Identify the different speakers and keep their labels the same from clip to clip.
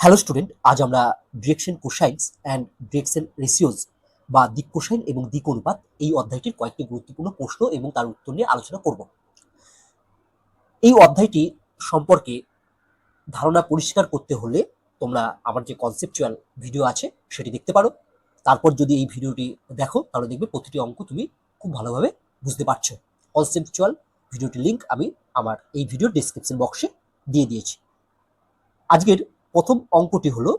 Speaker 1: Hello student, আজ আমরা direction কোসাইন্স and direction ratios বা দিক কোসাইন এবং দিক অনুপাত এই অধ্যায়টির কয়েকটি গুরুত্বপূর্ণ প্রশ্ন এবং তার উত্তর নিয়ে আলোচনা করব। এই অধ্যায়টি সম্পর্কে ধারণা পরিষ্কার করতে হলে তোমরা আমার যে কনসেপচুয়াল ভিডিও আছে সেটি দেখতে পারো। তারপর যদি এই ভিডিওটি দেখো তাহলে দেখবে প্রতিটি অঙ্ক তুমি খুব ভালোভাবে বুঝতে পারছো। কনসেপচুয়াল ভিডিওটির লিঙ্ক আমি আমার এই ভিডিওর ডেসক্রিপশন বক্সে দিয়ে দিয়েছি। আজকের প্রথম অঙ্কটি হলো,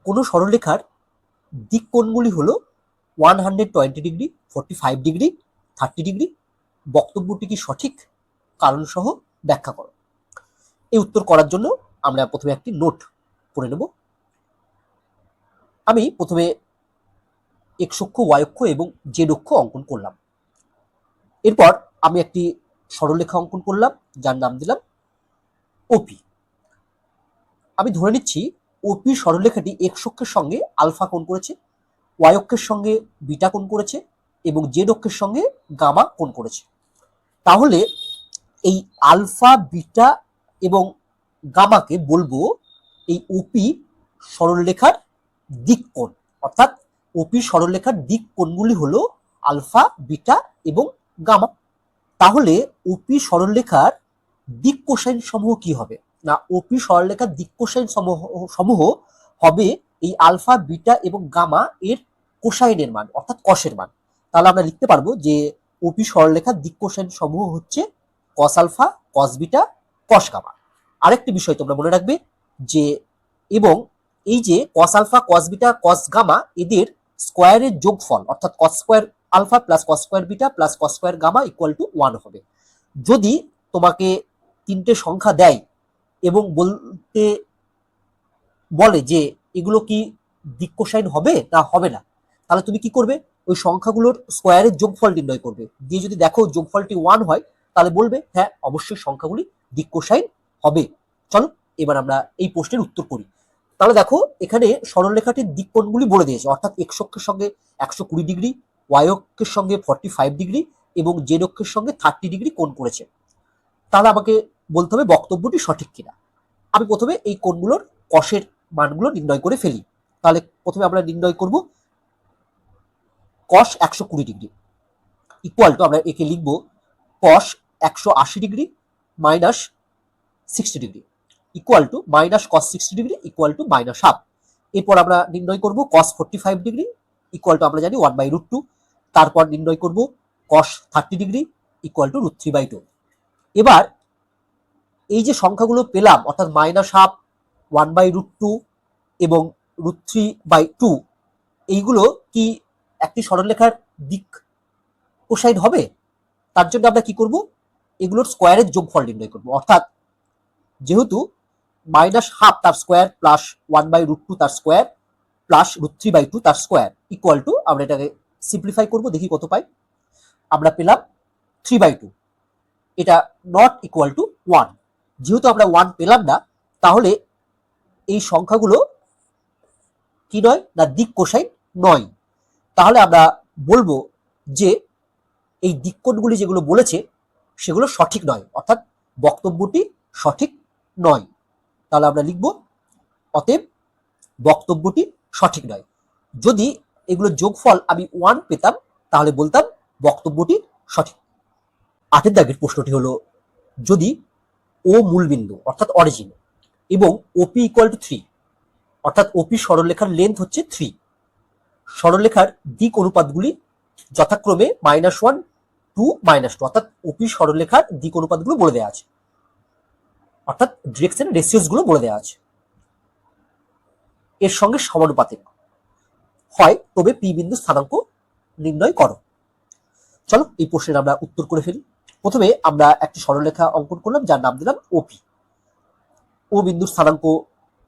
Speaker 1: কোনো সরলরেখার দিক কোণগুলি হলো 120 ডিগ্রি, 45 ডিগ্রি, 30 ডিগ্রি। বক্তব্যটি কি সঠিক? কারণ সহ ব্যাখ্যা করো। এই উত্তর করার জন্য আমরা প্রথমে একটি নোট করে নেব। আমি প্রথমে এক্স অক্ষ, ওয়াই অক্ষ এবং জেড অক্ষ অঙ্কন করলাম। এরপর আমি একটি সরলরেখা অঙ্কন করলাম যার নাম দিলাম ওপি। আমি ধরে নিচ্ছি ওপি সরলরেখাটি এক্স অক্ষের সঙ্গে আলফা কোণ করেছে, ওয়াই অক্ষের সঙ্গে বিটা কোণ করেছে এবং জেড অক্ষের সঙ্গে গামা কোণ করেছে। তাহলে এই আলফা, বিটা এবং গামাকে বলবো এই ওপি সরলরেখার দিক কোণ, অর্থাৎ ওপি সরলরেখার দিক কোণগুলি হলো আলফা, বিটা এবং গামা। তাহলে ওপি সরলরেখার দিক কোসাইন সমূহ কি হবে? না, ওপি সরলরেখার দিক কোসাইন সমূহ হবে এই আলফা, বিটা এবং গামা এর কোসাইনের মান, অর্থাৎ কসের মান। তাহলে আমরা লিখতে পারবো যে ওপি সরলরেখার দিক কোসাইন সমূহ হচ্ছে cos alpha, cos beta, cos gamma. আরেকটি বিষয় তোমরা মনে রাখবে যে, এবং এই যে cos alpha, cos beta, cos gamma এদের স্কোয়ারের যোগফল, অর্থাৎ cos square alpha plus cos square beta plus cos square gamma equal to 1 হবে। যদি তোমাকে তিনটে সংখ্যা দেয় এবং বলতে বলে যে এগুলো কি দিক কোসাইন হবে না হবে না, তাহলে তুমি কি করবে? ওই সংখ্যাগুলোর স্কোয়ারের যোগফল নির্ণয় করবে। দিয়ে যদি দেখো যোগফলটি 1 হয় তাহলে বলবে হ্যাঁ অবশ্যই সংখ্যাগুলি দিক কোসাইন হবে। চলো এবার আমরা এই প্রশ্নের উত্তর করি। তাহলে দেখো এখানে সরলরেখাটির দিক কোণগুলি বলে দিয়েছে, অর্থাৎ এক্স অক্ষের সঙ্গে 120 ডিগ্রি, ওয়াই অক্ষের সঙ্গে 45 ডিগ্রি এবং জেড অক্ষের সঙ্গে 30 ডিগ্রি কোণ করেছে। তাহলে আমাকে বলতে হবে বক্তব্যটি সঠিক কিনা। আমি প্রথমে এই কোণগুলোর কসের মানগুলো নির্ণয় করে ফেলি। তাহলে প্রথমে আমরা নির্ণয় করব কস 120 ডিগ্রি ইকুয়াল টু, আমরা একে লিখব কস 180 degree minus 60 degree equal to minus cos 60 degree equal to minus half. এরপর আমরা নির্ণয় করব কস 45 ডিগ্রি ইকুয়াল টু আমরা জানি 1/√2। তারপর নির্ণয় করব কস 30 ডিগ্রি ইকুয়াল টু √3/2। এবার এই যে সংখ্যাগুলো পেলাম, অর্থাৎ মাইনাস হাফ, 1/√2 এবং √3/2, এইগুলো কি একটি সরলরেখার দিক কোসাইন হবে? তার জন্য আমরা কি করব? এগুলোর স্কোয়ারের যোগফল নির্ণয় করব। অর্থাৎ যেহেতু মাইনাস হাফ তার স্কোয়ার প্লাস 1/√2 তার স্কোয়ার প্লাস √3/2 তার স্কোয়ার ইকুয়াল টু, আমরা এটাকে সিম্পলিফাই করব, দেখি কত পাই। আমরা পেলাম 3/2। এটা নট ইকুয়াল টু 1। যেহেতু আমরা 1 পেলাম না, তাহলে এই সংখ্যাগুলো কি নয়? না দিক কোসাইন নয়। তাহলে আমরা বলবো যে এই দিক কোণগুলি যেগুলো বলেছে সেগুলো সঠিক নয়, অর্থাৎ বক্তব্যটি সঠিক নয়। তাহলে আমরা লিখব অতএব বক্তব্যটি সঠিক নয়। যদি এগুলো যোগফল আমি 1 পেতাম তাহলে বলতাম বক্তব্যটি সঠিক। 8 দাগের প্রশ্নটি হলো, যদি ও মূলবিন্দু অর্থাৎ অরিজিন এবং ওপি ইকুয়াল টু 3, অর্থাৎ ওপি সরলরেখার লেন্থ হচ্ছে 3, সরলরেখার দিক অনুপাতগুলি যথাক্রমে -1, 2, -2, অর্থাৎ ওপি সরলরেখার দিক অনুপাতগুলো বলে দেওয়া আছে, অর্থাৎ ডিরেকশন রেশিওস গুলো বলে দেওয়া আছে, এর সঙ্গে সমানুপাতিক হয়, তবে পি বিন্দু স্থানাঙ্ক নির্ণয় করো। চলো এই প্রশ্নের আমরা উত্তর করে ফেলি। প্রথমে আমরা একটি সরলরেখা অঙ্কন করলাম যার নাম দিলাম ওপি। ও বিন্দুর স্থানাঙ্ক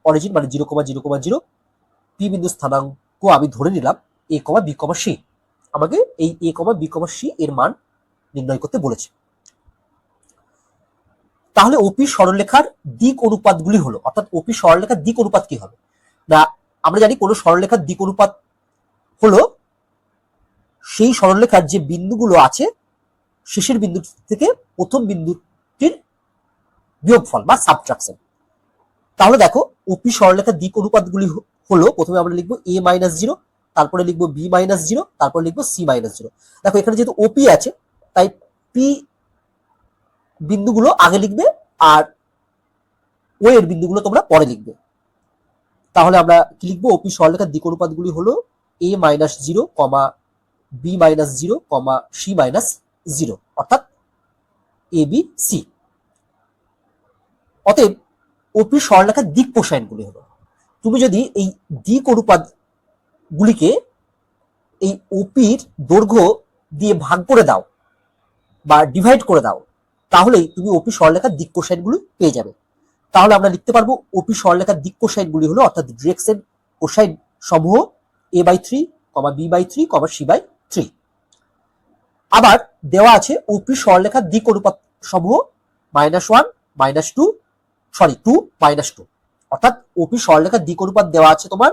Speaker 1: অরিজিন মানে 0,0,0, পি বিন্দুর স্থানাঙ্ক আমি ধরে নিলাম a, b, c। আমাকে এই a, b, c এর মান নির্ণয় করতে বলেছে। তাহলে ওপি সরলরেখার দিক অনুপাতগুলি হলো, অর্থাৎ ওপি সরলরেখার দিক অনুপাত কি হবে? না, আমরা জানি কোন সরলরেখার দিক অনুপাত হলো সেই সরলরেখার যে বিন্দুগুলো আছে শেষের বিন্দু থেকে প্রথম বিন্দুটির বিয়োগফল বা সাবট্রাকশন। তাহলে দেখো ওপি সরলরেখার দিক অনুপাতগুলি হলো, প্রথমে আমরা লিখবো a মাইনাস জিরো, তারপরে লিখবো b মাইনাস জিরো, তারপরে লিখবো c মাইনাস জিরো। দেখো এখানে যেহেতু ওপি আছে তাই পি বিন্দুগুলো আগে লিখবে আর ও এর বিন্দুগুলো তোমরা পরে লিখবে। তাহলে আমরা কি লিখবো, ওপি সরলরেখার দিক অনুপাতগুলি হলো a minus zero comma B minus zero comma C minus zero, অর্থাৎ এ বি সি। অতএব ওপি সরলরেখার দিক কোসাইনগুলি হলো, তুমি যদি এই দিক অনুপাত গুলিকে এই ওপির দৈর্ঘ্য দিয়ে ভাগ করে দাও বা ডিভাইড করে দাও, তাহলেই তুমি ওপি সরলরেখার দিক কোসাইনগুলি পেয়ে যাবে। তাহলে আমরা লিখতে পারবো ওপি সরলরেখার দিক কোসাইনগুলি হলো, অর্থাৎ ডিরেকশন কোসাইন সমূহ a by three comma B by three comma C by three. আবার দেওয়া আছে ওপি সরলরেখার দিক অনুপাত সমূহ minus one minus two two minus two, অর্থাৎ ওপি সরলরেখার দিক অনুপাত দেওয়া আছে তোমার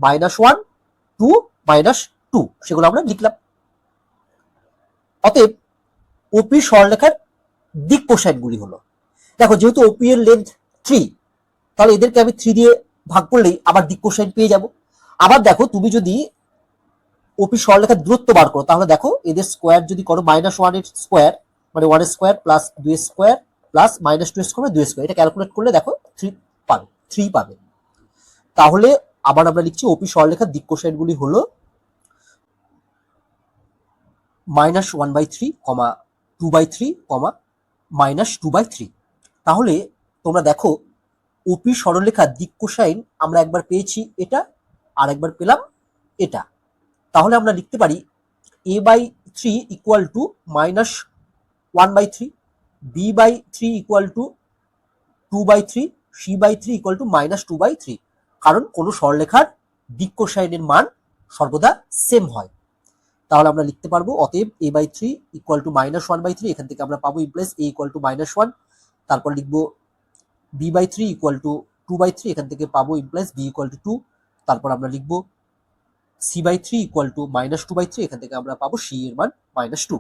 Speaker 1: minus one two minus two, সেগুলো আমরা লিখলাম। অতএব ওপি সরলরেখার দিক কোসাইনগুলি হলো, দেখো যেহেতু ওপি এর লেন্থ থ্রি, তাহলে এদেরকে আমি থ্রি দিয়ে ভাগ করলেই আবার দিক কোসাইন পেয়ে যাব। আবার দেখো তুমি যদি ওপি সরলরেখার দূরত্ব বার করো, তাহলে দেখো এদের স্কোয়ার যদি করো মাইনাস ওয়ান এর স্কোয়ার মানে ওয়ান স্কোয়ার প্লাস দুই square plus minus two square দুই স্কোয়ার, এটা ক্যালকুলেট করলে দেখো থ্রি পাবে। তাহলে আবার আমরা লিখছি ওপি সরলরেখার দিক কোসাইনগুলি হলো minus one by three comma two by three comma minus two by three. তাহলে তোমরা দেখো ওপি সরলরেখার দিক কোসাইন আমরা একবার পেয়েছি এটা, আর একবার পেলাম এটা। তাহলে আমরা লিখতে পারি a by three equal to minus one by three, B by three equal to two by three, C by three equal to minus two by three. কারণ কোনো সরলরেখার দিক কোসাইনের মান সর্বদা সেম হয়। তাহলে আমরা লিখতে পারবো অতএব a by three equal to minus one by three, এখান থেকে আমরা পাবো implies a equal to minus one, তারপর লিখবো B by three equal to two by three, এখান থেকে পাবো implies B equal to two, তারপর আমরা লিখবো C by three equal to minus two by three, এখান থেকে আমরা পাবো সি এর মান মাইনাস টু।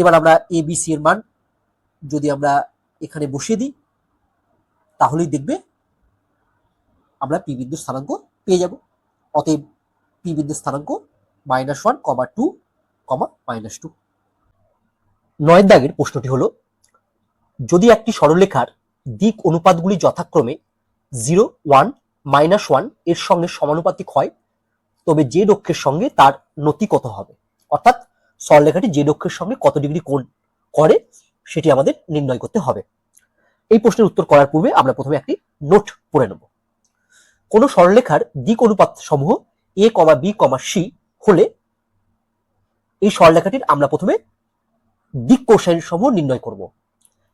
Speaker 1: এবার আমরা এ বি সি এর মান যদি আমরা এখানে বসিয়ে দিই, তাহলেই দেখবে আমরা পি বিন্দুর স্থানাঙ্ক পেয়ে যাব। অতএব পি বিন্দুর স্থানাঙ্ক minus one comma two comma minus two. নয়ের দাগের প্রশ্নটি হলো, যদি একটি সরলরেখার দিক অনুপাতগুলি যথাক্রমে জিরো ওয়ান মাইনাস ওয়ান এর সঙ্গে সমানুপাতিক হয়, তবে যে অক্ষের সঙ্গে তার নতি কত হবে, অর্থাৎ সরলরেখাটি যে অক্ষের সঙ্গে কত ডিগ্রি কোণ করে সেটি আমাদের নির্ণয় করতে হবে। এই প্রশ্নের উত্তর করার পূর্বে আমরা প্রথমে একটি নোট পড়ে নেব। কোন সরলরেখার দিক অনুপাত সমূহ a, b, c হলে এই সরলরেখাটির আমরা প্রথমে দিক কোসাইন সমূহ নির্ণয় করব।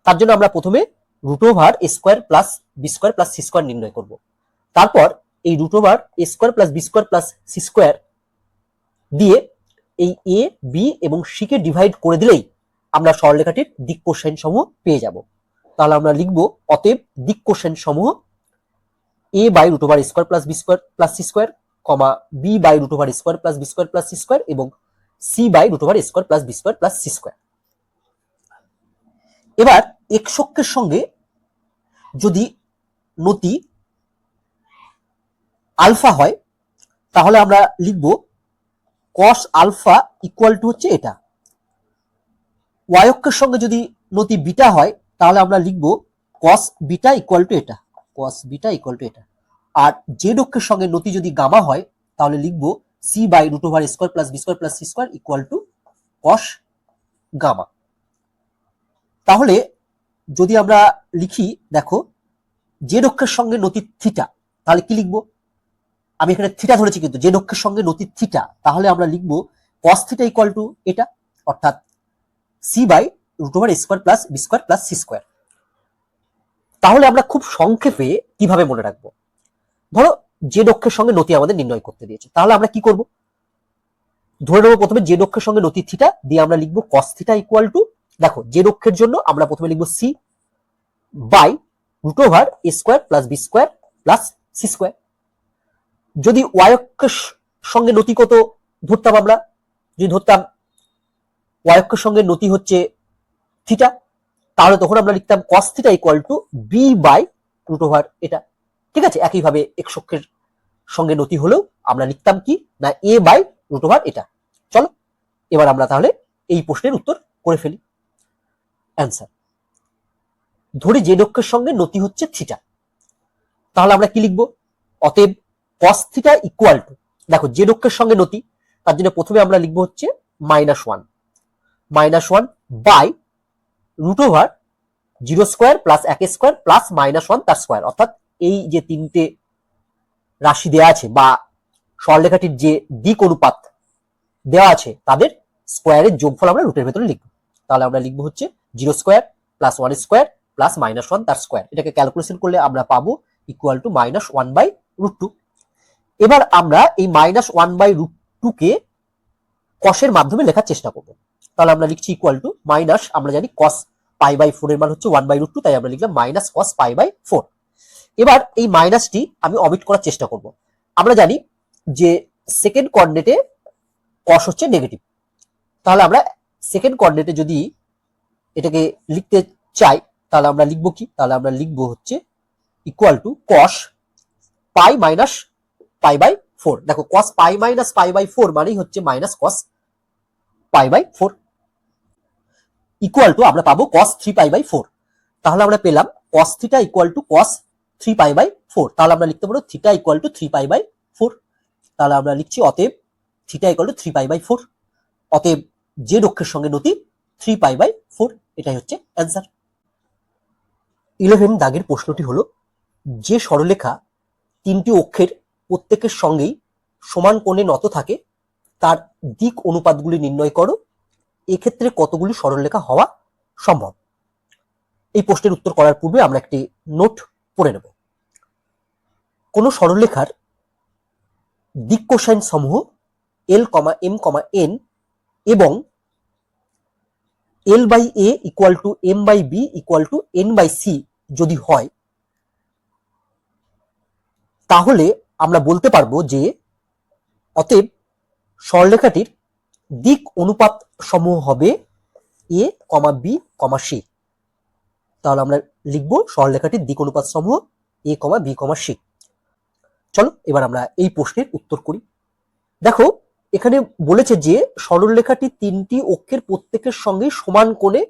Speaker 1: তার জন্য আমরা প্রথমে root over a square plus B square plus C square নির্ণয় করব। তারপর এই root over a square plus B square plus C square দিয়ে এই a, b এবং c কে ডিভাইড করে দিলেই আমরা সরলরেখাটির দিক কোসাইন সমূহ পেয়ে যাব। তাহলে আমরা লিখব অতএব দিক কোসাইন সমূহ a by root over square plus B square plus C square comma B by root over square plus B square plus C square এবং C by root over square plus B square plus C square. এবার X অক্ষের সঙ্গে যদি নতি alpha হয়, তাহলে আমরা লিখব কস আলফা ইকুয়াল টু হচ্ছে এটা। ওয়াই অক্ষের সঙ্গে যদি নতি বিটা হয়, তাহলে আমরা লিখব কস বিটা ইকুয়াল টু এটা, কস বিটা ইকুয়াল টু এটা। আর জেড অক্ষের সঙ্গে নতি যদি গামা হয়, তাহলে লিখব C by root over square plus B square plus C square equal to cos gamma. তাহলে যদি আমরা লিখি, দেখো জেড অক্ষের সঙ্গে নতি থিটা, তাহলে কি লিখবো, আমি এখানে থিটা ধরেছি কিন্তু জেড অক্ষের সঙ্গে নতি থিটা, তাহলে আমরা লিখবো কস থিটা ইকুয়াল টু এটা, অর্থাৎ C by root over square plus B square plus C square. তাহলে আমরা খুব সংক্ষেপে কিভাবে মনে রাখবো, ধরো জেড অক্ষের সঙ্গে নতি আমাদের নির্ণয় করতে দিয়েছে, তাহলে আমরা কি করব, ধরে নেবো প্রথমে জেড অক্ষের সঙ্গে নতি থিটা দিয়ে আমরা লিখবো কস থিটা ইকুয়াল টু, দেখো জেড অক্ষের জন্য আমরা প্রথমে লিখবো C by root over A square plus B square plus C square. যদি ওয়াই অক্ষের সঙ্গে নতি কত ধরতাম, আমরা যদি ধরতাম ওয়াই অক্ষের সঙ্গে নতি হচ্ছে থিটা, তাহলে তখন আমরা লিখতাম cos theta equal to B by root over এটা। ঠিক আছে, একইভাবে এক্স অক্ষের সঙ্গে নতি হলেও আমরা লিখতাম কি না এ বাই রুট ওভার এটা। চলো এবার আমরা তাহলে এই প্রশ্নের উত্তর করে ফেলি। অ্যান্সার, ধরি জেড অক্ষের সঙ্গে নতি হচ্ছে থিটা, তাহলে আমরা কি লিখবো? অতএব কস থিটা ইকুয়াল টু, দেখো জেড অক্ষের সঙ্গে নতি, তার জন্য প্রথমে আমরা লিখবো হচ্ছে -1 by root over 0 square plus 1 square plus -1 তার স্কোয়ার। অর্থাৎ এই যে তিনটে রাশি দেওয়া আছে বা সরলরেখাটির যে দিক অনুপাত দেওয়া আছে তাদের স্কোয়ারের যোগফল আমরা রুটের ভেতরে লিখবো। তাহলে আমরা লিখবো হচ্ছে 0 স্কোয়ার প্লাস 1 স্কোয়ার প্লাস -1 তার স্কোয়ার। এটাকে ক্যালকুলেশন করলে আমরা পাবো ইকুয়াল টু -1/√2। এবার আমরা এই -1/√2 কে কসের মাধ্যমে লেখার চেষ্টা করব। তাহলে আমরা লিখছি ইকুয়াল টু মাইনাস, আমরা জানি cos π/4 এর মান হচ্ছে 1/√2, তাই আমরা লিখলাম মাইনাস cos π/4। এবার এই মাইনাসটি আমি অমিট করার চেষ্টা করব। আমরা জানি যে সেকেন্ড কোঅর্ডিনেটে cos হচ্ছে নেগেটিভ, তাহলে আমরা সেকেন্ড কোঅর্ডিনেটে যদি এটাকে লিখতে চাই তাহলে আমরা লিখবো কি? তাহলে আমরা লিখবো হচ্ছে ইকুয়াল টু cos π মাইনাস π/4। দেখো cos π মাইনাস π/4 মানেই হচ্ছে মাইনাস cos π/4 ইকুয়াল টু আমরা পাবো cos 3π/4। তাহলে আমরা পেলাম cos theta equal to cos 3π/4। তাহলে আমরা লিখতে পারবো থিটা ইকুয়াল টু 3π/4। তাহলে আমরা লিখছি অতএব থিটা ইকুয়াল টু 3π/4। অতএব জেড অক্ষের সঙ্গে নতি 3π/4। এটাই হচ্ছে অ্যান্সার। 11 দাগের প্রশ্নটি হলো, যে সরলরেখা তিনটি অক্ষের প্রত্যেকের সঙ্গেই সমান কোণে নত থাকে তার দিক অনুপাতগুলি নির্ণয় করো, এক্ষেত্রে কতগুলি সরলরেখা হওয়া সম্ভব? এই প্রশ্নের উত্তর করার পূর্বে আমরা একটি নোট পড়ে নেব। কোন সরলরেখার দিক কোসাইন সমূহ L, M, N এবং L/A equal to M/B equal to N/C যদি হয়, তাহলে আমরা বলতে পারবো যে অতএব সরলরেখাটির দিক অনুপাত সমূহ হবে A, B, C। তাহলে আমরা লিখবো সরলরেখাটির দিক অনুপাত সমূহ A, B, C। চলো এবার আমরা এই প্রশ্নের উত্তর করি। দেখো এখানে বলেছে যে সরলরেখাটি তিনটি অক্ষের প্রত্যেকের সঙ্গে সমান কোণে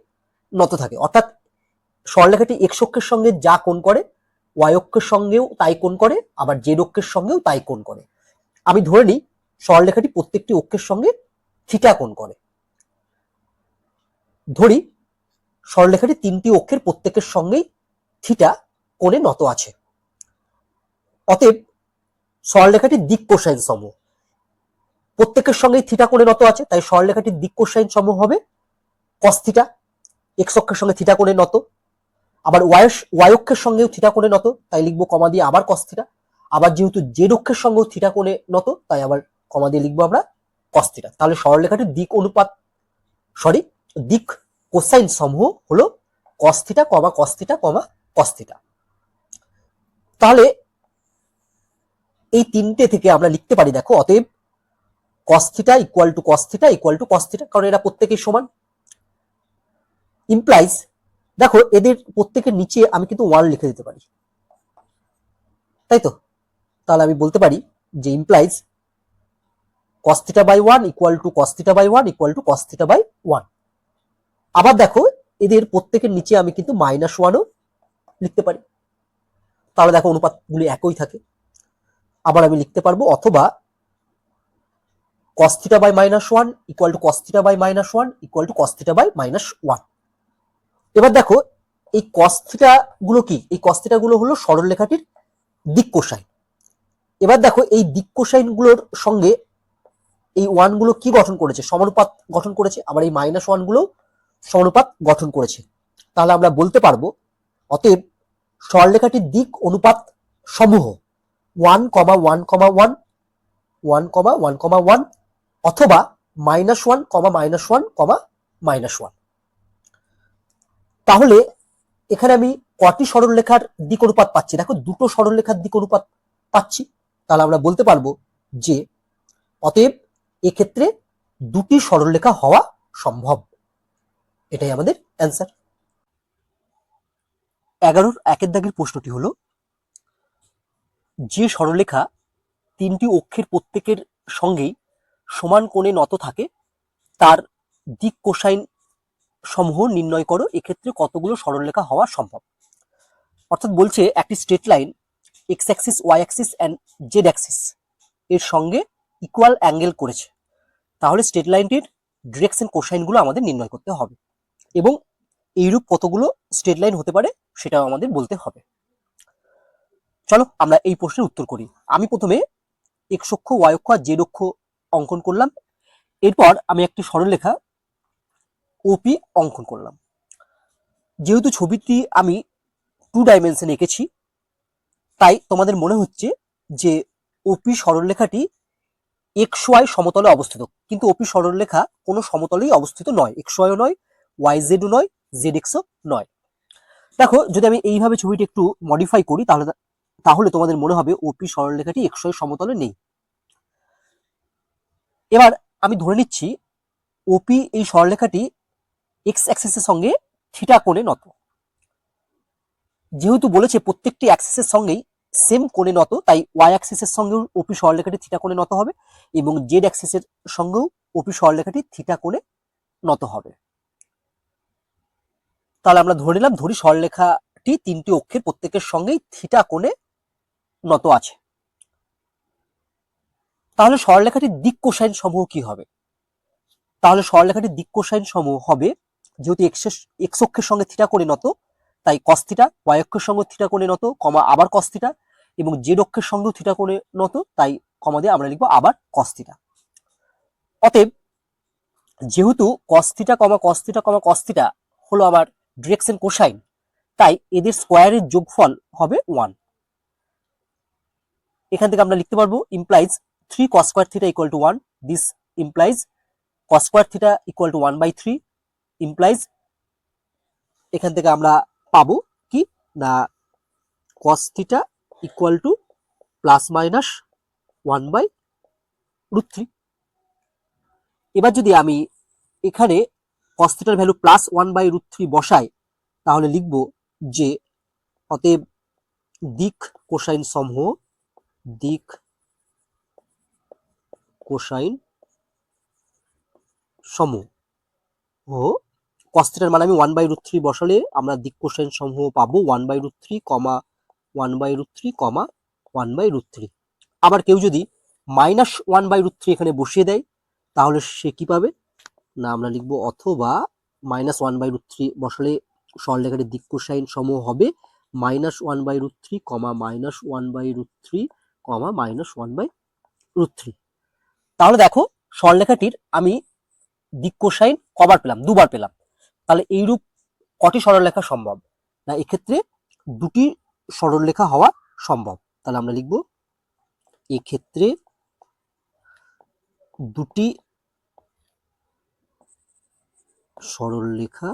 Speaker 1: নত থাকে, অর্থাৎ সরলরেখাটি এক্স অক্ষের সঙ্গে যা কোণ করে ওয়াই অক্ষের সঙ্গেও তাই কোণ করে, আবার জেড অক্ষের সঙ্গেও তাই কোণ করে। আমি ধরে নিই সরলরেখাটি প্রত্যেকটি অক্ষের সঙ্গে থিটা কোণ করে। ধরি সরলরেখাটি তিনটি অক্ষের প্রত্যেকের সঙ্গেই থিটা কোণে নত আছে। অতএব সরলরেখাটির দিক কোসাইন সমূহ প্রত্যেকের সঙ্গেই থিটা কোণে নত আছে, তাই সরলরেখাটির দিক কোসাইন সমূহ হবে cos থিটা, এক্স অক্ষের সঙ্গে থিটা কোণে নত। আবার ওয়াই অক্ষের সঙ্গেও থিটা কোণে নত, তাই লিখবো কমা দিয়ে আবার cos থিটা। আবার যেহেতু জেড অক্ষের সঙ্গেও থিটা কোণে নত, তাই আবার কমা দিয়ে লিখবো আমরা cos থিটা। তাহলে সরলরেখাটির দিক অনুপাত দিক কোসাইন সমূহ হলো cos theta, cos theta, cos theta. তাহলে এই তিনটে থেকে আমরা লিখতে পারি, দেখো অতএব cos theta equal to cos theta equal to cos theta, কারণ এরা প্রত্যেকেই সমান। ইমপ্লাইজ, দেখো এদের প্রত্যেকের নিচে আমি কিন্তু 1 লিখে দিতে পারি, তাই তো? তাহলে আমি বলতে পারি যে implies cos theta by 1 equal to cos theta by 1 equal to cos theta by 1। আবার দেখো এদের প্রত্যেকের নিচে আমি কিন্তু -1ও লিখতে পারি, তাহলে দেখো অনুপাতগুলি একই থাকে। আবার আমি লিখতে পারবো অথবা cos theta by -1 equal to cos theta by -1 equal to cos theta by -1। এবার দেখো এই cos থিটা গুলো কি? এই cos থিটা গুলো হলো সরলরেখাটির দিক কোসাইন। এবার দেখো এই দিক কোসাইন গুলোর সঙ্গে এই 1 গুলো কি গঠন করেছে? সমানুপাত গঠন করেছে। আবার এই -1 গুলো সমানুপাত গঠন করেছে। তাহলে আমরা বলতে পারবো অতএব সরলরেখাটির দিক অনুপাত সমূহ 1, 1, 1, 1, 1, 1 অথবা -1, -1, -1। তাহলে এখানে আমি কটি সরলরেখার দিক অনুপাত পাচ্ছি? দেখো দুটো সরলরেখার দিক অনুপাত পাচ্ছি। তাহলে আমরা বলতে পারবো যে অতএব এক্ষেত্রে দুটি সরলরেখা হওয়া সম্ভব। এটাই আমাদের অ্যান্সার। 11 এর 1 দাগের প্রশ্নটি হলো, যে সরলরেখা তিনটি অক্ষের প্রত্যেকের সঙ্গেই সমান কোণে নত থাকে তার দিক কোসাইন সমূহ নির্ণয় করো, এক্ষেত্রে কতগুলো সরলরেখা হওয়া সম্ভব। অর্থাৎ বলছে একটি straight line X axis, Y axis and Z axis এর সঙ্গে ইকুয়াল অ্যাঙ্গেল করেছে, তাহলে স্ট্রেট লাইনটির ডিরেকশন কোসাইনগুলো আমাদের নির্ণয় করতে হবে এবং এইরূপ কতগুলো স্ট্রেট লাইন হতে পারে সেটাও আমাদের বলতে হবে। চলো আমরা এই প্রশ্নের উত্তর করি। আমি প্রথমে এক্স অক্ষ, ওয়াই অক্ষ আর জেড অক্ষ অঙ্কন করলাম। এরপর আমি একটি সরলরেখা ওপি অঙ্কন করলাম। যেহেতু ছবিটি আমি 2 ডাইমেনশন এঁকেছি, তাই তোমাদের মনে হচ্ছে যে ওপি সরলরেখাটি এক্স ওয়াই সমতলে অবস্থিত, কিন্তু ওপি সরলরেখা কোনো সমতলেই অবস্থিত নয়, এক্স ওয়াইও নয়, ওয়াই জেডও নয়, জেড এক্সও নয়। দেখো যদি আমি এইভাবে ছবিটি একটু মডিফাই করি তাহলে তোমাদের মনে হবে ওপি সরলরেখাটি এক্স ওয়াই সমতলে নেই। এবার আমি ধরে নিচ্ছি ওপি এই সরলরেখাটি এক্স অ্যাক্সিসের সঙ্গে থিটা কোণে নত। যেহেতু বলেছে প্রত্যেকটি অ্যাক্সিসের সঙ্গেই সেম কোণে নত, তাই ওয়াই অ্যাক্সিসের সঙ্গেও ওপি সরলরেখাটি থিটা কোণে নত হবে এবং জেড অ্যাক্সিসের সঙ্গেও ওপি সরলরেখাটি থিটা কোণে নত হবে। তাহলে আমরা ধরে নিলাম, ধরি সরলরেখাটি তিনটি অক্ষের প্রত্যেকের সঙ্গেই থিটা কোণে নত আছে। তাহলে সরলরেখাটির দিক কোসাইন সমূহ কি হবে? তাহলে সরলরেখাটির দিক কোসাইন সমূহ হবে, যেহেতু এক্স অক্ষের সঙ্গে থিটা কোণে নত, তাই কস থিটা, ওয়াই অক্ষের সঙ্গে থিটা কোণে নত, কমা আবার কস থিটা, এবং জেড অক্ষের সঙ্গেও থিটা কোণে নত, তাই কমা দিয়ে আমরা লিখবো আবার কস থিটা। অতএব যেহেতু কস থিটা কমা কস থিটা কমা কস থিটা হলো আমার ডিরেকশন কোসাইন, তাই এদের স্কোয়ারের যোগফল হবে 1। এখান থেকে আমরা লিখতে পারবো implies 3 cos square theta equal to 1, this implies cos square theta equal to 1/3, implies এখান থেকে আমরা পাবো কি না cos theta equal to plus minus 1/√3। এবার যদি আমি এখানে cos theta ভ্যালু প্লাস 1/√3 বসাই, তাহলে লিখব যে অতএব দিক কোসাইন সমূহ, দিক কোসাইন সমূহ ও cos theta মানে আমি 1/√3 বসালে আমরা দিক কোসাইন সমূহ পাবো 1/√3, 1/√3, 1/√3। আবার কেউ যদি মাইনাস 1/√3 এখানে বসিয়ে দেয়, তাহলে সে কি পাবে না আমরা লিখবো অথবা মাইনাস 1/√3 বসালে সরলরেখাটির দিক কোসাইন সমূহ হবে -1/√3, -1/√3, -1/√3। তাহলে দেখো সরলরেখাটির আমি দিক কোসাইন কবার পেলাম? 2বার পেলাম। তাহলে এইরূপ কটি সরলরেখা সম্ভব? না এক্ষেত্রে দুটি সরলরেখা হওয়া সম্ভব। তাহলে আমরা লিখব এক্ষেত্রে দুটি সরলরেখা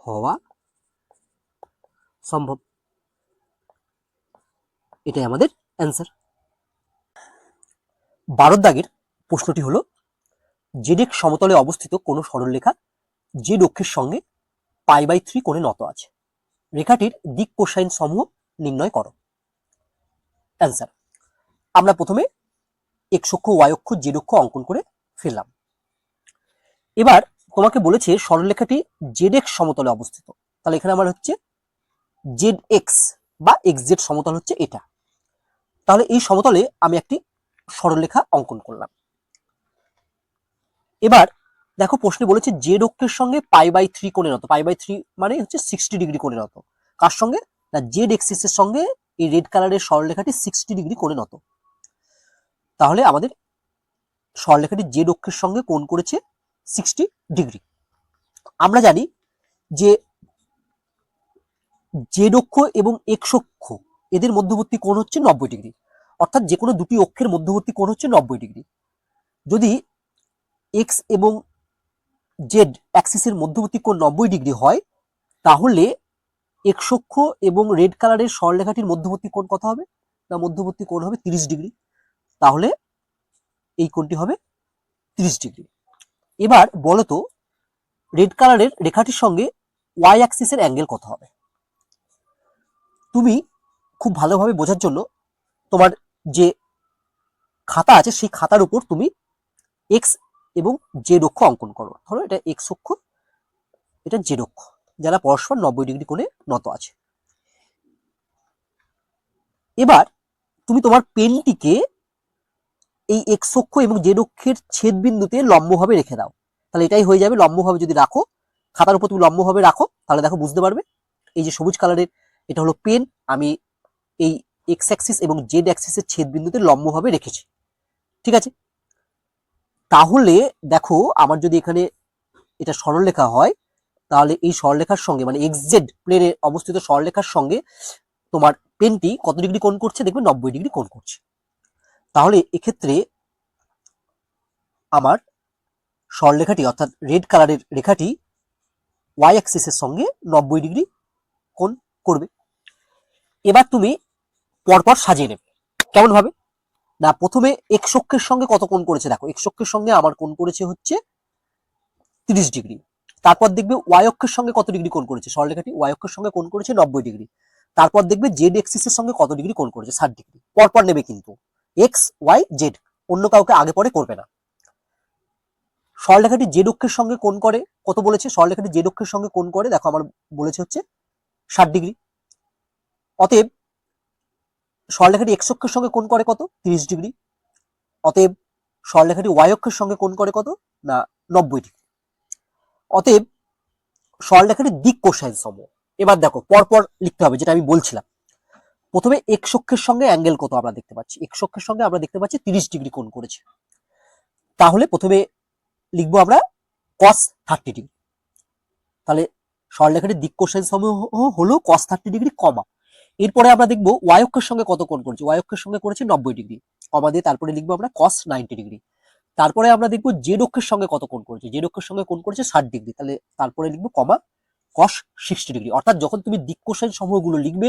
Speaker 1: হওয়া সম্ভব। এটাই আমাদের অ্যান্সার। 12 দাগের প্রশ্নটি হলো জেড এক্স সমতলে অবস্থিত কোনো সরলরেখা জেড অক্ষের সঙ্গে π/3 কোণে নত আছে, রেখাটির দিক কোসাইন সমূহ নির্ণয় করো। অ্যান্সার, আমরা প্রথমে এক্স অক্ষ, ওয়াই অক্ষ, জেড অক্ষ অঙ্কন করে ফেললাম। এবার তোমাকে বলেছে সরলরেখাটি জেড এক্স সমতলে অবস্থিত, তাহলে এখানে আমার হচ্ছে জেড এক্স বা এক্স জেড সমতল হচ্ছে এটা। তাহলে এই সমতলে আমি একটি সরলরেখা অঙ্কন করলাম। এবার দেখো প্রশ্নে বলেছে জেড অক্ষের সঙ্গে π/3 কোণে নত, π/3 মানে হচ্ছে 60 ডিগ্রি কোণে নত। কার সঙ্গে? না জেড এক্সিসের সঙ্গে এই রেড কালারের সরলরেখাটি 60 ডিগ্রি কোণে নত। তাহলে আমাদের সরলরেখাটি জেড অক্ষের সঙ্গে কোণ করেছে 60 ডিগ্রি। আমরা জানি যে জেড অক্ষ এবং এক্স অক্ষ এদের মধ্যবর্তী কোণ হচ্ছে 90 ডিগ্রি, অর্থাৎ যে কোনো দুটি অক্ষের মধ্যবর্তী কোণ হচ্ছে 90 ডিগ্রি। যদি এক্স এবং জেড অ্যাক্সিসের মধ্যবর্তী কোণ 90 ডিগ্রি হয়, তাহলে এক্স অক্ষ এবং রেড কালারের সরলরেখাটির মধ্যবর্তী কোণ কত হবে? না মধ্যবর্তী কোণ হবে 30 ডিগ্রি। তাহলে এই কোণটি হবে 30 ডিগ্রি। এবার বলো তো রেড কালারের রেখাটির সঙ্গে ওয়াই অ্যাক্সিসের অ্যাঙ্গেল কত হবে? তুমি খুব ভালোভাবে বোঝার জন্য তোমার যে খাতা আছে সেই খাতার উপর তুমি এক্স এবং জেড অক্ষ অঙ্কন করো। ধরো এটা এক্স অক্ষ, এটা জেড অক্ষ, যারা পরস্পর 90 ডিগ্রি কোণে নত আছে। এবার তুমি তোমার পেনটিকে এই এক্স অক্ষ এবং জেড অক্ষের ছেদ বিন্দুতে লম্বভাবে রেখে দাও। তাহলে এটাই হয়ে যাবে। লম্বভাবে যদি রাখো, খাতার উপর তুমি লম্বভাবে রাখো, তাহলে দেখো বুঝতে পারবে। এই যে সবুজ কালারের এটা হলো পেন, আমি এই এক্স অ্যাক্সিস এবং জেড অ্যাক্সিসের ছেদ বিন্দুতে লম্বভাবে রেখেছি। ঠিক আছে, তাহলে দেখো আমার যদি এখানে এটা সরলরেখা হয়, তাহলে এই সরলরেখার সঙ্গে মানে এক্স জেড প্লেনে অবস্থিত সরলরেখার সঙ্গে তোমার পেনটি কত ডিগ্রি কোণ করছে? দেখবে 90 ডিগ্রি কোণ করছে। তাহলে এক্ষেত্রে আমার সরলরেখাটি অর্থাৎ রেড কালারের রেখাটি ওয়াই অ্যাক্সিসের সঙ্গে 90 ডিগ্রি কোণ করবে। এবার তুমি পরপর সাজিয়ে নেবে। কেমন ভাবে? না, প্রথমে এক্স অক্ষের সঙ্গে কত কোণ করেছে দেখো। এক্স অক্ষের সঙ্গে আমার কোণ করেছে হচ্ছে 30 ডিগ্রি। তারপর দেখবে ওয়াই অক্ষের সঙ্গে কত ডিগ্রি কোণ করেছে সরলরেখাটি? ওয়াই অক্ষের সঙ্গে কোণ করেছে 90 ডিগ্রি। তারপর দেখবে জেড অ্যাক্সিসের সঙ্গে কত ডিগ্রি কোণ করেছে? 60 ডিগ্রি। পরপর নেবে কিন্তু, এক্স ওয়াই জেড, অন্য কাউকে আগে পরে করবে না। সরলরেখাটি জেড অক্ষের সঙ্গে কোণ করে কত বলেছে? সরলরেখাটি জেড অক্ষের সঙ্গে কোণ করে দেখো আমার বলেছে হচ্ছে 60 ডিগ্রি। অতএব সরলরেখাটি এক্স অক্ষের সঙ্গে কোণ করে কত? 30 ডিগ্রি। অতএব সরলরেখাটি ওয়াই অক্ষের সঙ্গে কোণ করে কত? না, 90 ডিগ্রি। অতএব সরলরেখাটির দিক কোসাইন সম। এবার দেখো পরপর লিখতে হবে, যেটা আমি বলছিলাম। প্রথমে এক্স অক্ষের সঙ্গে অ্যাঙ্গেল কত আমরা দেখতে পাচ্ছি? এক্স অক্ষের সঙ্গে আমরা দেখতে পাচ্ছি 30 ডিগ্রি কোণ করেছে। তাহলে প্রথমে লিখবো আমরা cos 30 ডিগ্রি। তাহলে সরলরেখাটির দিক কোসাইন সমূহ হলো cos 30 ডিগ্রি কমা। এরপরে আমরা দেখবো ওয়াই অক্ষের সঙ্গে কত কোণ করেছে? ওয়াই অক্ষের সঙ্গে করেছে 90 ডিগ্রি, কমা দিয়ে তারপরে লিখবো আমরা cos 90 ডিগ্রি। তারপরে আমরা দেখবো জেড অক্ষের সঙ্গে কত কোণ করেছে? জেড অক্ষের সঙ্গে কোণ করেছে 60 ডিগ্রি, তাহলে তারপরে লিখবো কমা cos 60 ডিগ্রি। অর্থাৎ যখন তুমি দিক কোসাইন সমূহগুলো লিখবে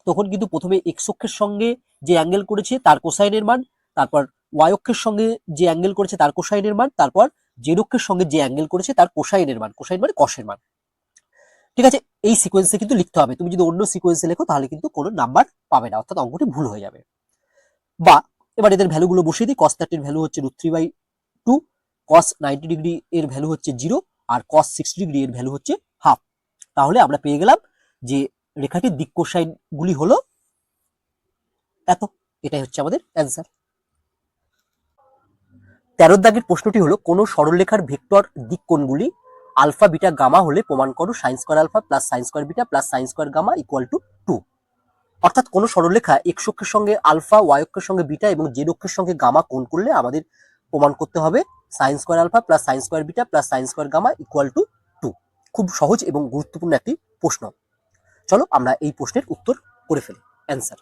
Speaker 1: তখন কিন্তু প্রথমে এক্স অক্ষের সঙ্গে যে অ্যাঙ্গেল করেছে তার কোসাইনের মান, তারপর ওয়াই অক্ষের সঙ্গে যে অ্যাঙ্গেল করেছে তার কোসাইনের মান, তারপর জেড অক্ষের সঙ্গে যে অ্যাঙ্গেল করেছে তার কোসাইনের মান, কোসাইন মানে কসের মান। ঠিক আছে, এই সিকোয়েন্সে কিন্তু লিখতে হবে। তুমি যদি অন্য সিকোয়েন্সে লেখো তাহলে কিন্তু কোনো নাম্বার পাবে না, অর্থাৎ অঙ্কটি ভুল হয়ে যাবে। বা এবার এদের ভ্যালুগুলো বসিয়ে দিই। cos 30 এর ভ্যালু হচ্ছে √3/2, cos 90 ডিগ্রি এর ভ্যালু হচ্ছে 0, আর cos 60 ডিগ্রি এর ভ্যালু হচ্ছে হাফ। তাহলে আমরা পেয়ে গেলাম যে রেখাটির দিক কোসাইন গুলি হলো এত। এটাই হচ্ছে আমাদের অ্যান্সার। 13 দাগের প্রশ্নটি হলো কোন সরলরেখার ভেক্টর দিক কোণগুলি আলফা বিটা গামা হলে প্রমাণ করো sine square alpha plus sine square beta plus sine square gamma equal to 2। অর্থাৎ কোন সরলরেখা এক্স অক্ষের সঙ্গে আলফা, ওয়াই অক্ষের সঙ্গে বিটা এবং জেড অক্ষের সঙ্গে গামা কোণ করলে আমাদের প্রমাণ করতে হবে sine square alpha plus sine square beta plus sine square gamma equal to 2। খুব সহজ এবং গুরুত্বপূর্ণ একটি প্রশ্ন। চলো আমরা এই প্রশ্নের উত্তর করে ফেলি। অ্যান্সার,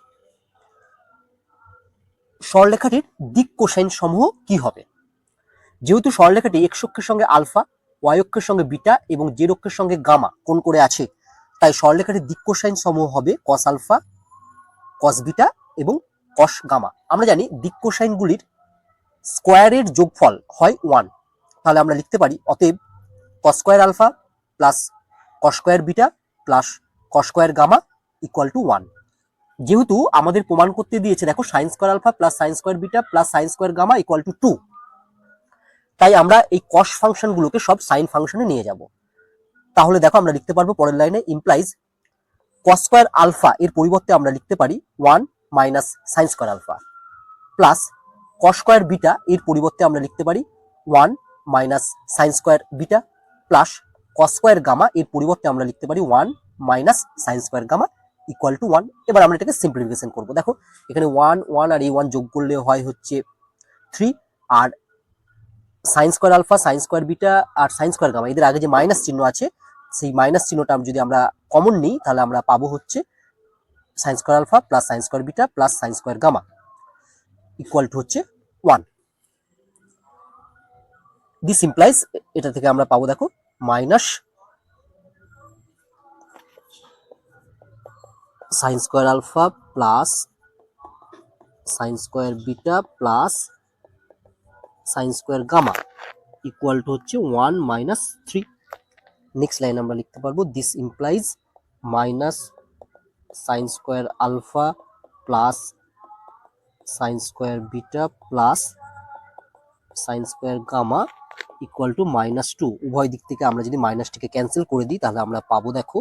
Speaker 1: সরলরেখাটির দিক কোসাইন সমূহ কি হবে? যেহেতু সরলরেখাটি এক্স অক্ষের সঙ্গে আলফা, ওয়াই অক্ষের সঙ্গে বিটা এবং জেড অক্ষের সঙ্গে গামা কোণ করে আছে, তাই সরলরেখাটির দিক কোসাইন সমূহ হবে কস আলফা, কস বিটা এবং কস গামা। আমরা জানি দিক কোসাইনগুলির স্কোয়ারের যোগফল হয় 1। তাহলে আমরা লিখতে পারি অতএব cos square alpha plus cos square beta plus cos square gamma equal to 1। যেহেতু আমাদের প্রমাণ করতে দিয়েছে দেখো sine square alpha plus sine square beta plus sine square gamma equal to 2, তাই আমরা এই কস ফাংশনগুলোকে সব সাইন ফাংশনে নিয়ে যাব। তাহলে দেখো আমরা লিখতে পারবো পরের লাইনে ইমপ্লাইজ কস স্কোয়ার আলফা এর পরিবর্তে আমরা লিখতে পারি 1 minus sine square alpha plus cos square beta এর পরিবর্তে আমরা লিখতে পারি 1 minus sine square beta plus cos square gamma এর পরিবর্তে আমরা লিখতে পারি 1 minus sine square gamma equal to 1। এবার আমরা এটাকে সিম্পলিফিকেশন করবো। দেখো এখানে 1 1 আর এই 1 যোগ করলে হয় হচ্ছে 3, আর sine square alpha, sine square beta আর সাইন স্কোয়ার গামা এদের আগে যে মাইনাস চিহ্ন আছে সেই মাইনাস চিহ্নটা যদি আমরা কমন নিই তাহলে আমরা পাবো হচ্ছে sine square alpha plus sine square beta plus sine square gamma equal to হচ্ছে 1। দিস ইমপ্লাইজ এটা থেকে আমরা পাবো দেখো minus sine square alpha plus sine square beta plus sine square gamma equal to হচ্ছে 1 মাইনাস 3। নেক্সট লাইন আমরা লিখতে পারবো this implies minus sine square alpha plus sine square beta plus sine square gamma equal to -2। উভয় দিক থেকে আমরা যদি মাইনাসটিকে cancel করে দিই তাহলে আমরা পাবো দেখো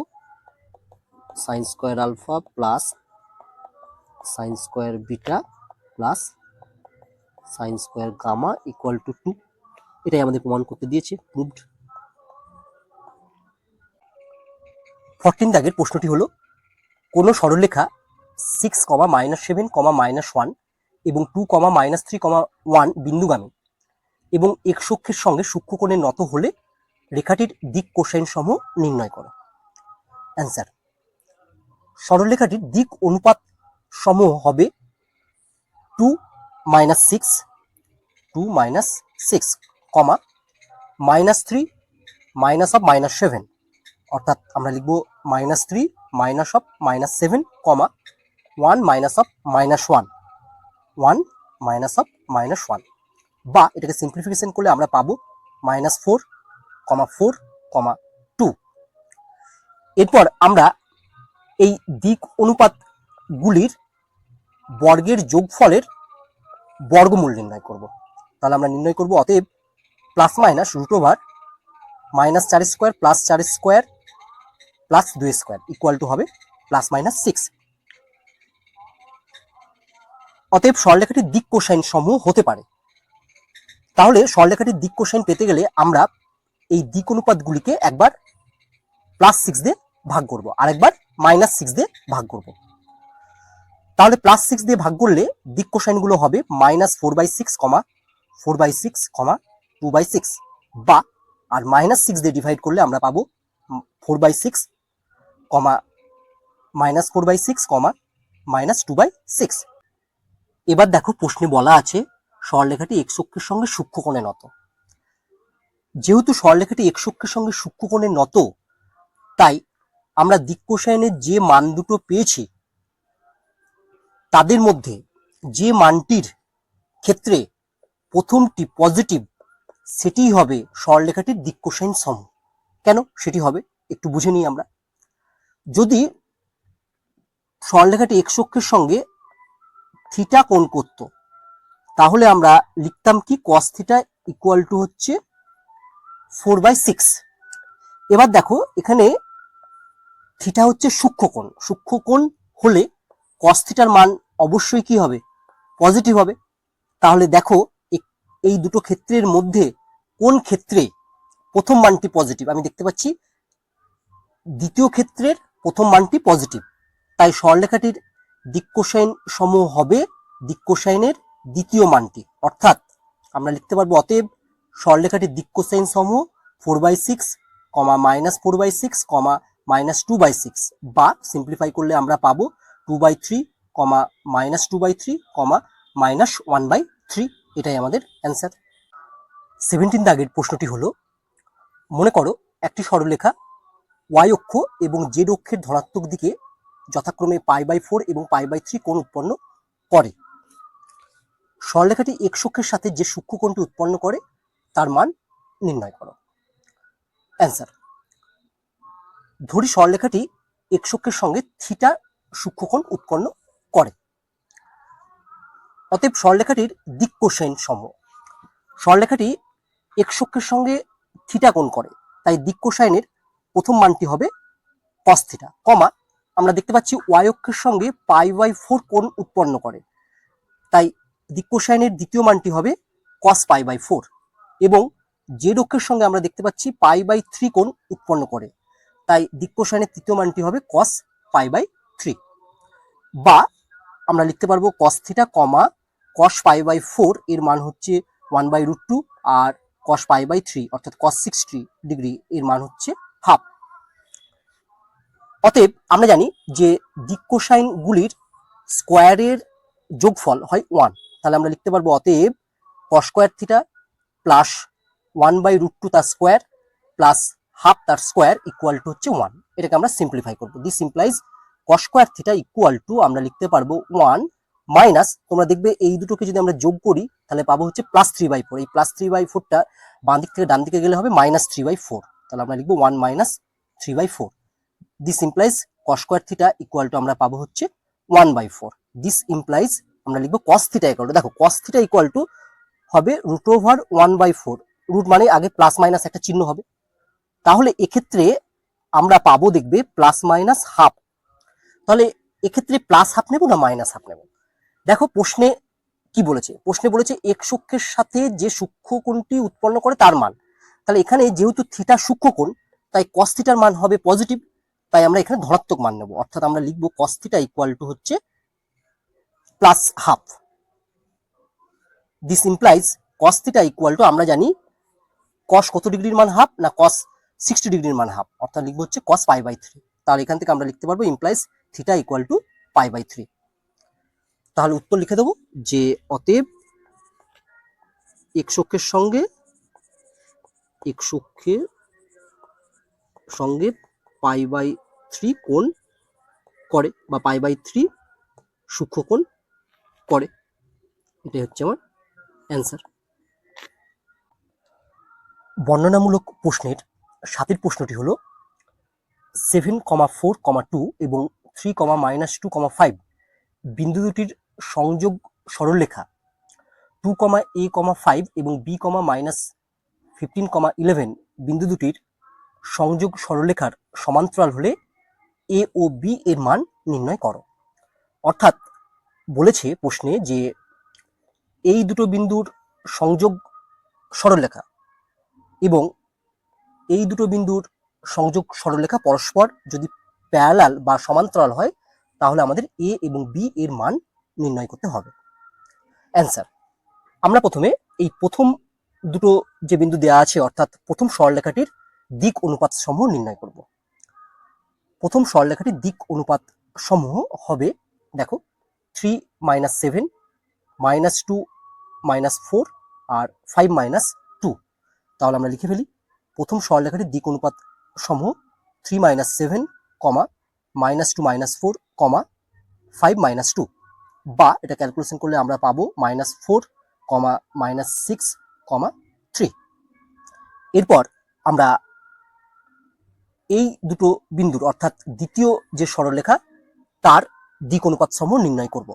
Speaker 1: sine square alpha plus sine square beta plus sine square gamma equal to 2। এটাই আমাদের প্রমাণ করতে দিয়েছে, প্রুভড। 14 দাগের প্রশ্নটি হলো কোনো সরলরেখা 6, -7, -1 এবং 2, -3, 1 বিন্দুগামী এবং x অক্ষের সঙ্গে সূক্ষ্মকোণে নত হলে রেখাটির দিক কোসাইন সমূহ নির্ণয় করো। অ্যান্সার: সরলরেখাটির দিক অনুপাত সমূহ হবে 2 - 6, 2 - 6, -3 -7, অর্থাৎ আমরা লিখব -3 -7, 1 -1, বা এটাকে সিম্পলিফিকেশন করলে আমরা পাবো -4, 4, 2। এরপর আমরা এই দিক অনুপাতগুলির বর্গের যোগফলের বর্গমূল নির্ণয় করব। তাহলে আমরা নির্ণয় করব অতএব plus minus √4 -4² plus 4² plus 2² equal to হবে +-6। অতএব সরলরেখাটির দিক কোসাইন সমূহ হতে পারে। তাহলে সরলরেখাটির দিক কোসাইন পেতে গেলে আমরা এই দিক অনুপাতগুলিকে একবার +6 দিয়ে ভাগ করব, আরেকবার -6 দিয়ে ভাগ করব। তাহলে +6 দিয়ে ভাগ করলে দিক কোসাইনগুলো হবে -4/6, 4/6, 2/6, বা আর -6 দিয়ে ডিভাইড করলে আমরা পাবো 4/6, -4/6, -2/6। এবার দেখো প্রশ্নে বলা আছে সরলরেখাটি x অক্ষের সঙ্গে সূক্ষ্মকোণে নত। যেহেতু সরলরেখাটি x অক্ষের সঙ্গে সূক্ষ্মকোণে নত, তাই আমরা দিক কোসাইনের যে মান দুটো পেয়েছি তাদের মধ্যে যে মানটির ক্ষেত্রে প্রথমটি পজিটিভ সেটি হবে সরলরেখাটির দিক কোসাইন সমূহ। কেন সেটি হবে একটু বুঝে নিই আমরা। যদি সরলরেখাটি x অক্ষের সঙ্গে থিটা কোণ করত তাহলে আমরা লিখতাম কি cos থিটা ইকুয়াল টু হচ্ছে 4/6। এবার দেখো এখানে থিটা হচ্ছে সূক্ষ্মকোণ, সূক্ষ্মকোণ হলে cos থিটার মান অবশ্যই কি হবে? পজিটিভ হবে। তাহলে দেখো এই দুটো ক্ষেত্রের মধ্যে কোন ক্ষেত্রে প্রথম মানটি পজিটিভ? আমি দেখতে পাচ্ছি দ্বিতীয় ক্ষেত্রের প্রথম মানটি পজিটিভ, তাই সরলরেখাটির দিক কোসাইন সমূহ হবে দিক কোসাইনের দ্বিতীয় মানটি। অর্থাৎ আমরা লিখতে পারবো অতএব সরলরেখাটির দিক কোসাইন সমূহ 4/6, -4/6, -2/6, বা সিম্পলিফাই করলে আমরা পাবো 2/3, -2/3, -1/3। এটাই আমাদের অ্যান্সার। 17 দাগের প্রশ্নটি হলো মনে করো একটি সরলরেখা y অক্ষ এবং z অক্ষের ধনাত্মক দিকে যথাক্রমে π/4 এবং π/3 কোণ উৎপন্ন করে। সরলরেখাটি x অক্ষের সাথে যে সূক্ষ্মকোণটি উৎপন্ন করে তার মান নির্ণয় করো। অ্যান্সার: ধরি সরলরেখাটি x অক্ষের সঙ্গে থিটা সূক্ষ্মকোণ উৎপন্ন করে। অতএব সরলরেখাটির দিক কোসাইন সমূহ। সরলরেখাটি x অক্ষের সঙ্গে থিটা কোণ করে, তাই দিক কোসাইনের প্রথম মানটি হবে cos থিটা, আমরা দেখতে পাচ্ছি y অক্ষের সঙ্গে π/4 কোণ উৎপন্ন করে, তাই দিক কোসাইনের দ্বিতীয় মানটি হবে cos π/4, এবং z অক্ষের সঙ্গে আমরা দেখতে পাচ্ছি π/3 কোণ উৎপন্ন করে, তাই দিক কোসাইনের তৃতীয় মানটি হবে cos π/3, বা আমরা লিখতে পারবো cos থিটা, cos π/4 এর মান হচ্ছে 1/√2, আর cos π/3 অর্থাৎ cos 60 ডিগ্রি এর মান হচ্ছে হাফ। অতএব আমরা জানি যে দিক কোসাইন গুলির স্কোয়ারের যোগফল হয় 1, তাহলে আমরা লিখতে পারবো অতএব cos স্কোয়ার থিটা প্লাস 1/√2 তার স্কোয়ার প্লাস হাফ তার স্কোয়ার ইকুয়াল টু হচ্ছে 1। এটাকে আমরা সিম্পলিফাই করবো। This implies cos square theta equal two আমরা লিখতে পারবো 1 মাইনাস, তোমরা দেখবে এই দুটোকে যদি আমরা যোগ করি তাহলে পাবো হচ্ছে +3/4। এই +3/4টা বাঁ দিক থেকে ডান দিকে গেলে হবে -3/4, তাহলে আমরা লিখবো 1 - 3/4। This implies cos square theta equal two আমরা পাবো হচ্ছে 1/4। দিস ইমপ্লাইজ আমরা লিখবো কস থিটা ইকুয়াল টু, দেখো কস থিটা ইকুয়াল টু হবে √ওভার 1/4, রুট মানে আগে প্লাস মাইনাস একটা চিহ্ন হবে, তাহলে এক্ষেত্রে আমরা পাবো দেখবে প্লাস মাইনাস হাফ। তাহলে এক্ষেত্রে প্লাস হাফ নেব না মাইনাস হাফ নেব? দেখো প্রশ্নে কি বলেছে, প্রশ্নে বলেছে এক্স অক্ষের সাথে যে সূক্ষ্ম কোণটি উৎপন্ন করে তার মান। তাহলে এখানে যেহেতু থিটা সূক্ষ্ম কোণ, তাই কস থিটার মান হবে পজিটিভ, তাই আমরা এখানে ধনাত্মক মান নেব, অর্থাৎ আমরা লিখবো কস থিটা ইকুয়াল টু হচ্ছে plus half. This implies cos theta equal two, আমরা জানি কস কত ডিগ্রির মান হাফ, না কস 60 ডিগ্রির মান হাফ, অর্থাৎ লিখবো হচ্ছে কস π/3। তাহলে এখান থেকে আমরা লিখতে পারবো ইমপ্লাইজ থিটা ইকুয়াল টু π/3। তাহলে উত্তর লিখে দেবো যে অতএব এক্স অক্ষের সঙ্গে π/3 কোণ করে বা π/3 সূক্ষ্ম কোণ করে। এটাই হচ্ছে আমার অ্যান্সার। বর্ণনামূলক প্রশ্নের 7 প্রশ্নটি হলো 7,4,2 এবং 3,-2,5 বিন্দু দুটির সংযোগ সরলরেখা 2,a,5 এবং b,-15,11 বিন্দু দুটির সংযোগ সরলরেখার সমান্তরাল হলে এ ও বি এর মান নির্ণয় করো। অর্থাৎ বলেছে প্রশ্নে যে এই দুটো বিন্দুর সংযোগ সরলরেখা এবং এই দুটো বিন্দুর সংযোগ সরলরেখা পরস্পর যদি প্যারালাল বা সমান্তরাল হয়, তাহলে আমাদের এ এবং বি এর মান নির্ণয় করতে হবে। অ্যান্সার, আমরা প্রথমে এই প্রথম দুটো যে বিন্দু দেওয়া আছে, অর্থাৎ প্রথম সরলরেখাটির দিক অনুপাত সমূহ নির্ণয় করব। প্রথম সরলরেখাটির দিক অনুপাত সমূহ হবে, দেখো 3 - 7 -2 -4 আর 5 - 2। তাহলে আমরা লিখে ফেলি প্রথম সরলরেখাটির দিক অনুপাত সমূহ 3 - 7, -2 -4, 5 - 2, বা এটা ক্যালকুলেশন করলে আমরা পাবো -4, -6, 3। এরপর আমরা এই দুটো বিন্দুর অর্থাৎ দ্বিতীয় যে সরলরেখা তার দিক অনুপাত সমূহ নির্ণয় করব।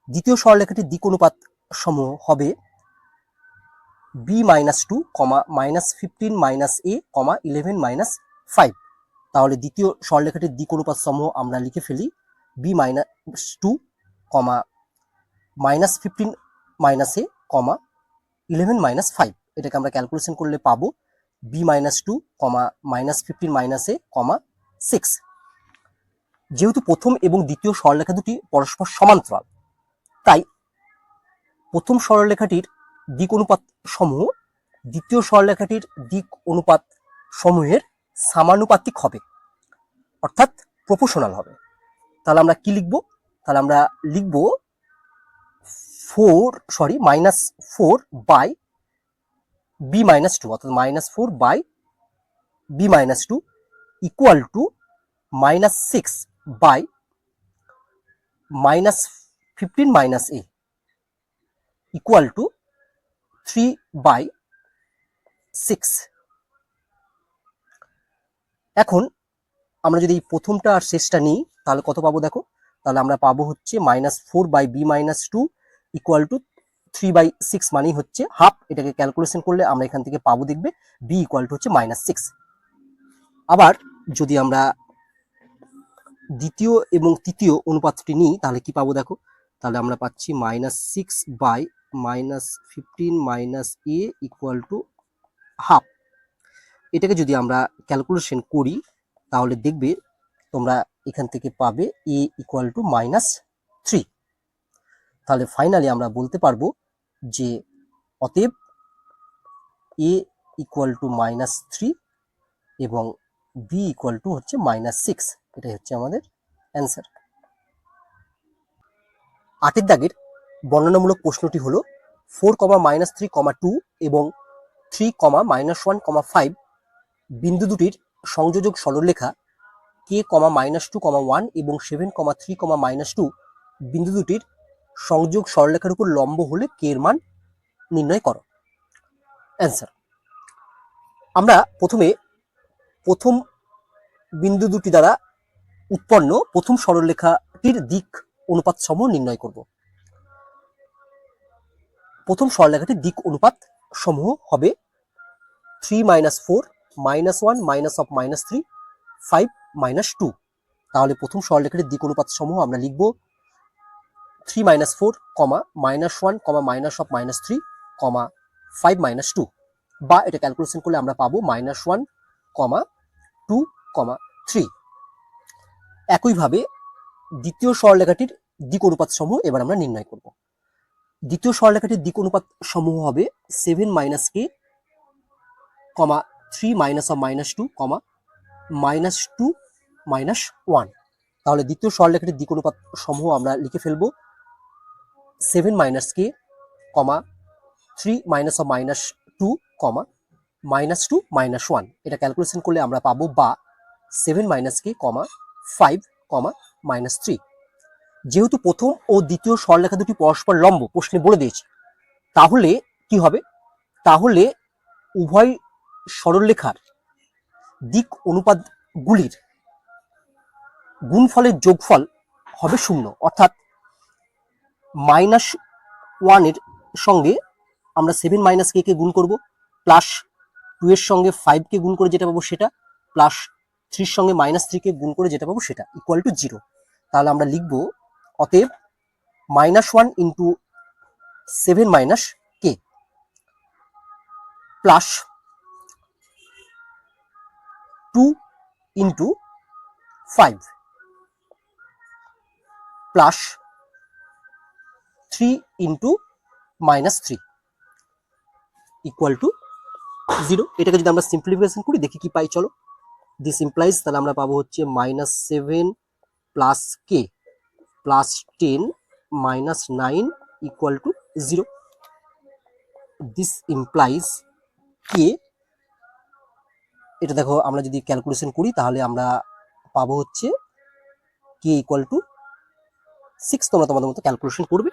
Speaker 1: দ্বিতীয় সরলরেখাটির দিক অনুপাত সমূহ হবে b-2, -15 - a, 11 - 5। তাহলে দ্বিতীয় সরলরেখাটির দিক অনুপাত সমূহ আমরা লিখে ফেলি b-2, -15 - a, 11 - 5। এটাকে আমরা ক্যালকুলেশন করলে পাবো b-2, -15 - a, 6। যেহেতু প্রথম এবং দ্বিতীয় সরলরেখা দুটি পরস্পর সমান্তরাল, তাই প্রথম সরলরেখাটির দিক অনুপাত সমূহ দ্বিতীয় সরলরেখাটির দিক অনুপাত সমূহের সমানুপাতিক হবে, অর্থাৎ প্রপোর্শনাল হবে। তাহলে আমরা কি লিখব? তাহলে আমরা লিখব -4/b-2, অর্থাৎ -4/b-2 equal to -6/-15 - a equal two 3/6। এখন আমরা যদি প্রথমটা আর শেষটা নিই তাহলে কত পাবো দেখো, তাহলে আমরা পাবো হচ্ছে -4/b-2 ইকুয়াল টু 3/6, মানেই হচ্ছে হাফ। এটাকে ক্যালকুলেশন করলে আমরা এখান থেকে পাবো দেখবে b ইকুয়াল টু হচ্ছে -6। আবার যদি আমরা দ্বিতীয় এবং তৃতীয় অনুপাতটি নিই তাহলে কি পাবো দেখো, তাহলে আমরা পাচ্ছি -6/-15 - a ইকুয়াল টু হাফ। এটাকে যদি আমরা ক্যালকুলেশন করি তাহলে দেখবে তোমরা এখান থেকে পাবে a ইকুয়াল টু -3। তাহলে ফাইনালি আমরা বলতে পারবো যে অতএব a ইকুয়াল টু -3 এবং b ইকুয়াল টু হচ্ছে -6। এটাই হচ্ছে আমাদের অ্যান্সার। 8 দাগের বর্ণনামূলক প্রশ্নটি হলো 4, -3, 2 এবং 3, -1, 5 বিন্দু দুটির সংযোজক সরলরেখা k, -2, 1 এবং 7, 3, -2 বিন্দু দুটির সংযোগ সরলরেখার উপর লম্ব হলে k এর মান নির্ণয় করো। অ্যান্সার, আমরা প্রথমে প্রথম বিন্দু দুটি দ্বারা উৎপন্ন প্রথম সরলরেখাটির দিক অনুপাত সমূহ নির্ণয় করব। প্রথম সরলরেখাটির দিক অনুপাত সমূহ হবে 3 - 4 -1 -3 5 -2। তাহলে প্রথম সরলরেখাটির দিক অনুপাত সমূহ আমরা লিখব 3 - 4, -1, -3, 5 - 2, বা এটা ক্যালকুলেশন করলে আমরা পাবো -1, 2, 3। একইভাবে দ্বিতীয় সরলরেখাটির দিক অনুপাত সমূহ এবার আমরা নির্ণয় করব। দ্বিতীয় সরলরেখাটির দিক অনুপাত সমূহ হবে 7 - k, 3 - -2, -2, -1। তাহলে দ্বিতীয় সরলরেখাটির দিক অনুপাত সমূহ আমরা লিখে ফেলবো 7 - k, 3 - -2, -2, -1। এটা ক্যালকুলেশন করলে আমরা পাবো বা 7 - k, 5, -3। যেহেতু প্রথম ও দ্বিতীয় সরলরেখা দুটি পরস্পর লম্ব প্রশ্নে বলে দিয়েছে, তাহলে কি হবে? তাহলে উভয় সরলরেখার দিক অনুপাতগুলির গুণফলের যোগফল হবে 0। অর্থাৎ -1 এর সঙ্গে আমরা 7 - k কে গুণ করব, +2 এর সঙ্গে 5 কে গুণ করে যেটা পাবো সেটা, +3 এর সঙ্গে -3 কে গুণ করে যেটা পাবো সেটা, = 0। তাহলে আমরা লিখব অতএব -1 × 7 - k +2 × 5 +3 × -3 = 0। এটাকে যদি আমরা সিম্পলিফিকেশন করি দেখি কি পাই, চলো। দিস ইমপ্লাইজ, তাহলে আমরা পাবো হচ্ছে -7 + k +10 -9 = 0। দিস ইমপ্লাইজ k, এটা দেখো আমরা যদি ক্যালকুলেশন করি তাহলে আমরা পাবো হচ্ছে k = 6। তোমরা তোমাদের মতো ক্যালকুলেশন করবে।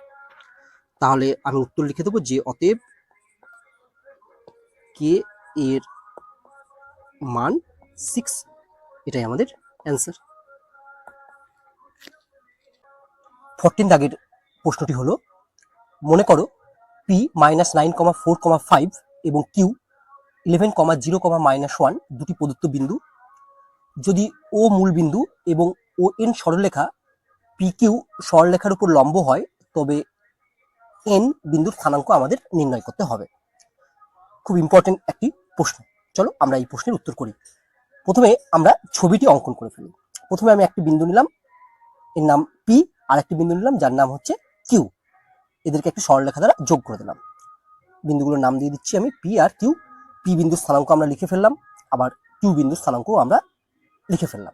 Speaker 1: তাহলে আমি উত্তর লিখে দেবো যে অতএব k এর মান 6। এটাই আমাদের অ্যান্সার। 14 দাগের প্রশ্নটি হলো, মনে করো p -9, 4, 5 এবং q 11, 0, -1 দুটি প্রদত্ত বিন্দু। যদি ও মূল বিন্দু এবং ও এন সরলরেখা PQ সরলরেখার উপর লম্ব হয়, তবে n বিন্দুর স্থানাঙ্ক আমাদের নির্ণয় করতে হবে। খুব ইম্পর্টেন্ট একটি প্রশ্ন। চলো আমরা এই প্রশ্নের উত্তর করি। প্রথমে আমরা ছবিটি অঙ্কন করে ফেলি। প্রথমে আমি একটি বিন্দু নিলাম, এর নাম P, আর একটি বিন্দু নিলাম যার নাম হচ্ছে Q। এদেরকে একটি সরলরেখা দ্বারা যোগ করে দিলাম। বিন্দুগুলোর নাম দিয়ে দিচ্ছি আমি P আর Q। P বিন্দুর স্থানাঙ্ক আমরা লিখে ফেললাম, আবার Q বিন্দুর স্থানাঙ্ক আমরা লিখে ফেললাম।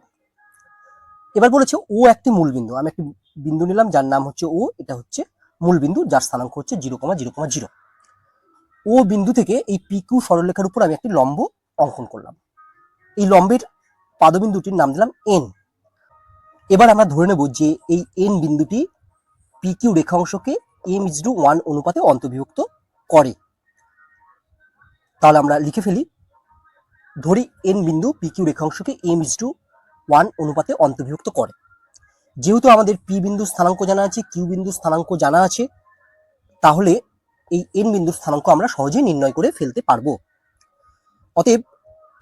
Speaker 1: এবার বলেছে ও একটি মূল বিন্দু। আমি একটি বিন্দু নিলাম যার নাম হচ্ছে ও, এটা হচ্ছে মূল বিন্দু যার স্থানাঙ্ক হচ্ছে 0, 0, 0। ও বিন্দু থেকে এই PQ সরলরেখার উপর আমি একটি লম্ব অঙ্কন করলাম। এই লম্বের পাদবিন্দুটির নাম দিলাম N। এবার আমরা ধরে নেব যে এই N বিন্দুটি PQ রেখাংশকে m:1 অনুপাতে অন্তর্ভুক্ত করে। তাহলে আমরা লিখে ফেলি, ধরি N বিন্দু PQ রেখাংশকে m:1 অনুপাতে অন্তর্ভুক্ত করে। যেহেতু আমাদের P বিন্দুর স্থানাঙ্ক জানা আছে, Q বিন্দুর স্থানাঙ্ক জানা আছে, তাহলে এই N বিন্দুর স্থানাঙ্ক আমরা সহজেই নির্ণয় করে ফেলতে পারবো। অতএব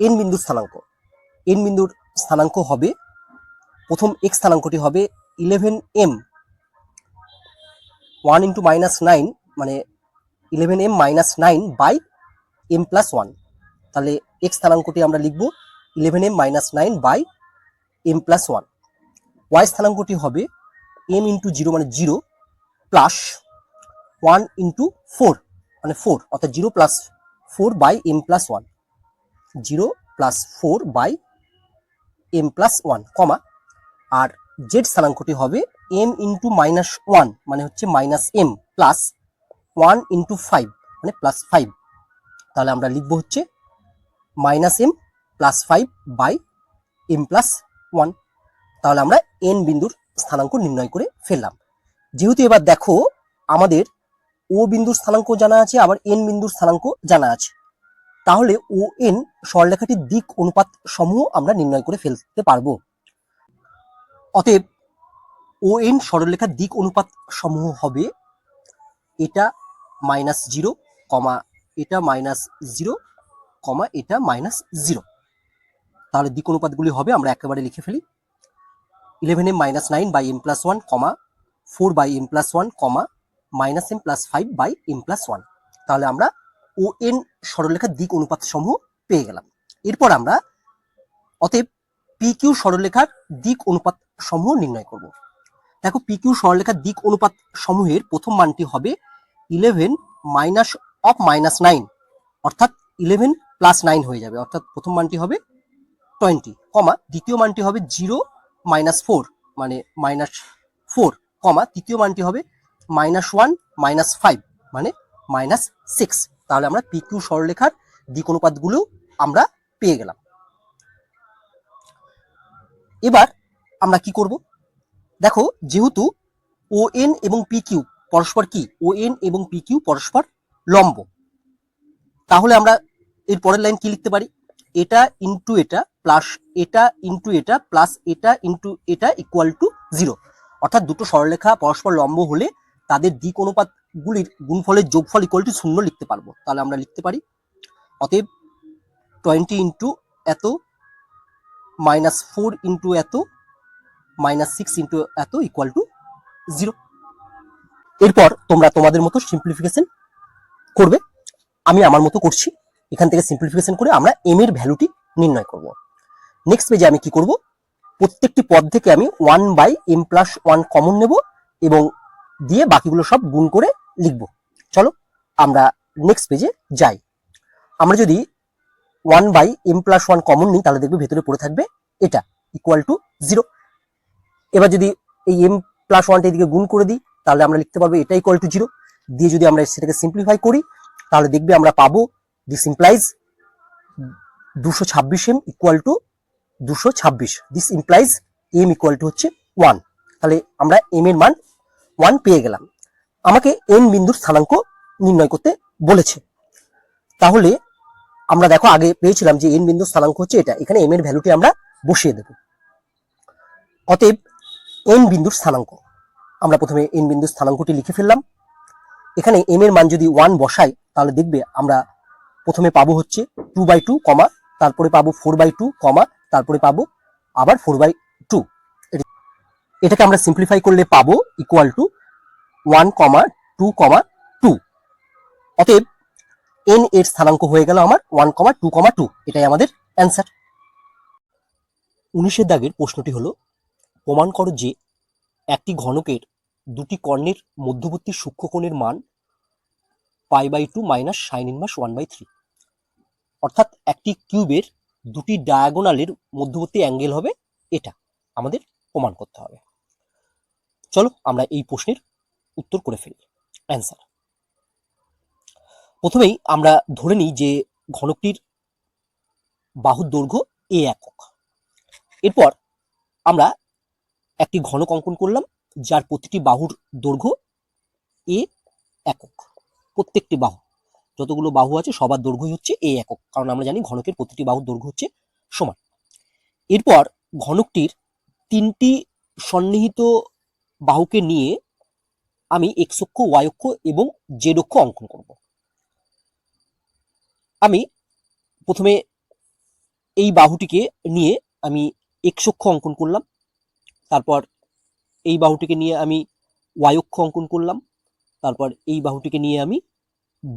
Speaker 1: N বিন্দুর স্থানাঙ্ক, N বিন্দুর স্থানাঙ্ক হবে, প্রথম x স্থানাঙ্কটি হবে 11m 1 × -9, মানে 11m - 9 / m + 1। তাহলে x স্থানাঙ্কটি আমরা লিখব 11m - 9 / m + 1। y স্থানাঙ্কটি হবে m × 0 মানে 0 প্লাস 1 × 4 মানে 4, অর্থাৎ 0 + 4 / m + 1, 0 + 4 / m + 1, কমা, আর z স্থানাঙ্কটি হবে m × -1 মানে হচ্ছে -m প্লাস 1 × 5 মানে +5। তাহলে আমরা লিখব হচ্ছে -m + 5 / m + 1। তাহলে আমরা n বিন্দুর স্থানাঙ্ক নির্ণয় করে ফেললাম। যেহেতু এবার দেখো আমাদের ও বিন্দুর স্থানাঙ্ক জানা আছে, আবার n বিন্দুর স্থানাঙ্ক জানা আছে, তাহলে ও n সরলরেখাটির দিক অনুপাত সমূহ আমরা নির্ণয় করে ফেলতে পারবো। অতএব ও এন সরলরেখার দিক অনুপাত সমূহ হবে এটা -0, এটা -0, এটা -0। তাহলে দিক অনুপাতগুলি হবে, আমরা একেবারে লিখে ফেলি, 11m-9/m+1, 4/m+1, -m+5/m+1। তাহলে আমরা ও এন সরলরেখার দিক অনুপাত সমূহ পেয়ে গেলাম। এরপর আমরা অতএব পি কিউ সরলরেখার দিক অনুপাত সমূহ নির্ণয় করব। দেখো, পি কিউ সরলরেখার দিক অনুপাত সমূহের প্রথম মানটি হবে 11 -9, অর্থাৎ 11 + 9 হয়ে যাবে, অর্থাৎ প্রথম মানটি হবে 20, দ্বিতীয় মানটি হবে 0 - 4 মানে -4, তৃতীয় মানটি হবে -1 - 5 মানে -6। তাহলে আমরা পি কিউ সরলরেখার দিক অনুপাতগুলো আমরা পেয়ে গেলাম। এবার আমরা কি করব, দেখো, যেহেতু ও এন এবং পি কিউ পরস্পর কি, ও এন এবং পি কিউ পরস্পর লম্ব, তাহলে আমরা এর পরের লাইন কি লিখতে পারি, এটা ইন্টু এটা প্লাস এটা ইন্টু এটা প্লাস এটা ইন্টু এটা ইকুয়াল টু 0। অর্থাৎ দুটো সরলরেখা পরস্পর লম্ব হলে তাদের দিক অনুপাতগুলির গুণফলের যোগফল ইকুয়াল টু 0 লিখতে পারবো। তাহলে আমরা লিখতে পারি অতএব 20 ইন্টু এত -4 ইন্টু এত -6 ইন্টু এত ইকুয়াল টু 0। এরপর তোমরা তোমাদের মতো সিম্পলিফিকেশন করবে, আমি আমার মতো করছি। এখান থেকে সিম্পলিফিকেশন করে আমরা এম এর ভ্যালুটি নির্ণয় করব। নেক্সট পেজে আমি কি করব, প্রত্যেকটি পদ থেকে আমি 1/m+1 কমন নেব এবং দিয়ে বাকিগুলো সব গুণ করে লিখব। চলো আমরা নেক্সট পেজে যাই। আমরা যদি 1/m+1 কমন নিই তাহলে দেখবে ভেতরে পড়ে থাকবে এটা ইকুয়াল টু 0। এবার যদি এই m+1টা এদিকে গুণ করে দিই তাহলে আমরা লিখতে পারবো এটা ইকুয়াল টু 0। দিয়ে যদি আমরা সেটাকে সিম্পলিফাই করি তাহলে দেখবে আমরা পাবো this implies 226m equal to 226। This implies m equal to হচ্ছে 1। তাহলে আমরা m এর মান 1 পেয়ে গেলাম। আমাকে n বিন্দুর স্থানাঙ্ক নির্ণয় করতে বলেছে। তাহলে আমরা দেখো আগে পেয়েছিলাম যে n বিন্দুর স্থানাঙ্ক হচ্ছে এটা, এখানে m এর ভ্যালুটি আমরা বসিয়ে দেব। অতএব n বিন্দুর স্থানাঙ্ক, আমরা প্রথমে n বিন্দুর স্থানাঙ্কটি লিখে ফেললাম। এখানে m এর মান যদি 1 বসাই তাহলে দেখবে আমরা প্রথমে পাবো হচ্ছে 2/2, তারপরে পাবো 4/2, তারপরে পাবো আবার 4/2। এটাকে আমরা সিম্পলিফাই করলে পাবো ইকুয়াল টু 1, 2, 2। অতএব n এর স্থানাঙ্ক হয়ে গেল আমার 1, 2, 2। এটাই আমাদের অ্যান্সার। 19 দাগের প্রশ্নটি হলো, প্রমাণ করো যে একটি ঘনকের দুটি কর্ণের মধ্যবর্তী সূক্ষ্মকোণের মান π/2 - sin−1/3। অর্থাৎ একটি কিউবের দুটি ডায়াগোনালের মধ্যবর্তী অ্যাঙ্গেল হবে এটা, আমাদের প্রমাণ করতে হবে। চলো আমরা এই প্রশ্নের উত্তর করে ফেলি। অ্যান্সার, প্রথমেই আমরা ধরে নিই যে ঘনকটির বাহুর দৈর্ঘ্য a একক। এরপর আমরা একটি ঘনক অঙ্কন করলাম যার প্রতিটি বাহুর দৈর্ঘ্য a একক। প্রত্যেকটি বাহু, যতগুলো বাহু আছে সবার দৈর্ঘ্যই হচ্ছে a একক, কারণ আমরা জানি ঘনকের প্রতিটি বাহুর দৈর্ঘ্য হচ্ছে সমান। এরপর ঘনকটির তিনটি সন্নিহিত বাহুকে নিয়ে আমি এক্স অক্ষ, ওয়াই অক্ষ এবং জেড অক্ষ অঙ্কন করব। আমি প্রথমে এই বাহুটিকে নিয়ে আমি এক্স অক্ষ অঙ্কন করলাম, তারপর এই বাহুটিকে নিয়ে আমি ওয়াই অক্ষ অঙ্কন করলাম, তারপর এই বাহুটিকে নিয়ে আমি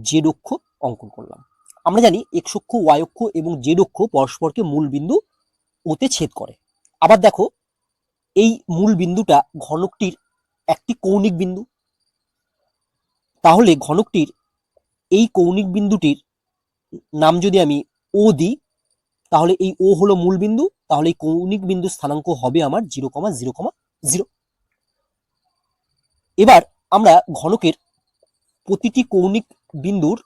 Speaker 1: জেড অক্ষ অঙ্কন করলাম। আমরা জানি এক্স অক্ষ, ওয়াই অক্ষ এবং জেড অক্ষ পরস্পরকে মূল বিন্দু ওতে ছেদ করে। আবার দেখো, এই মূল বিন্দুটা ঘনকটির একটি কৌণিক বিন্দু, তাহলে ঘনকটির এই কৌণিক বিন্দুটির নাম যদি আমি ও দিই তাহলে এই ও হলো মূল বিন্দু, তাহলে এই কৌণিক বিন্দুর স্থানাঙ্ক হবে আমার 0,0,0। এবার আমরা ঘনকের প্রতিটি কৌণিক বিন্দুর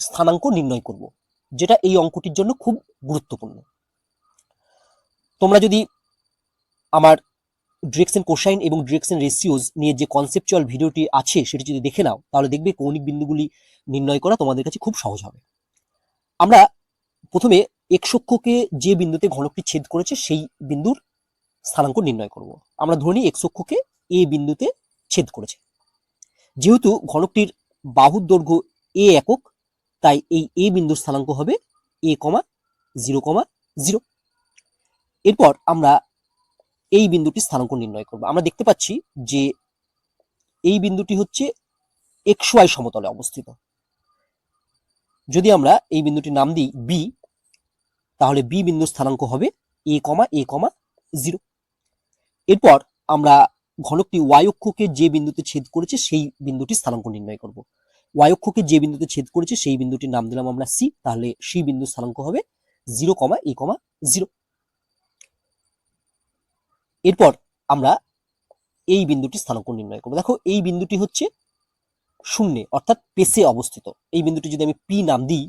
Speaker 1: স্থানাঙ্ক নির্ণয় করব, যেটা এই অঙ্কটির জন্য খুব গুরুত্বপূর্ণ। তোমরা যদি আমার ডিরেকশন কোসাইন এবং ডিরেকশন রেশিওজ নিয়ে যে কনসেপচুয়াল ভিডিওটি আছে সেটি যদি দেখে নাও তাহলে দেখবে কৌণিক বিন্দুগুলি নির্ণয় করা তোমাদের কাছে খুব সহজ হবে। আমরা প্রথমে এক্স অক্ষকে যে বিন্দুতে ঘনকটি ছেদ করেছে সেই বিন্দুর স্থানাঙ্ক নির্ণয় করব। আমরা ধরে নিই এক্স অক্ষকে এ বিন্দুতে ছেদ করেছে। যেহেতু ঘনকটির বাহুর দৈর্ঘ্য এ একক, তাই এই এ বিন্দুর স্থানাঙ্ক হবে এ কমা 0,0। এরপর আমরা এই বিন্দুটির স্থানাঙ্ক নির্ণয় করব। আমরা দেখতে পাচ্ছি যে এই বিন্দুটি হচ্ছে XY সমতলে অবস্থিত। যদি আমরা এই বিন্দুটির নাম দিই বি, তাহলে বি বিন্দুর স্থানাঙ্ক হবে a,0। এরপর আমরা ঘনকটি ওয়াই অক্ষকে যে বিন্দুতে ছেদ করেছে সেই বিন্দুটির স্থানাঙ্ক নির্ণয় করব। ওয়াই অক্ষকে যে বিন্দুতে ছেদ করেছে সেই বিন্দুটির নাম দিলাম আমরা সি, তাহলে সি বিন্দুর স্থানাঙ্ক হবে 0,a,0। এরপর আমরা এই বিন্দুটির স্থানাঙ্ক নির্ণয় করব। দেখো এই বিন্দুটি হচ্ছে শূন্যে অর্থাৎ পেসে অবস্থিত। এই বিন্দুটি যদি আমি পি নাম দিই,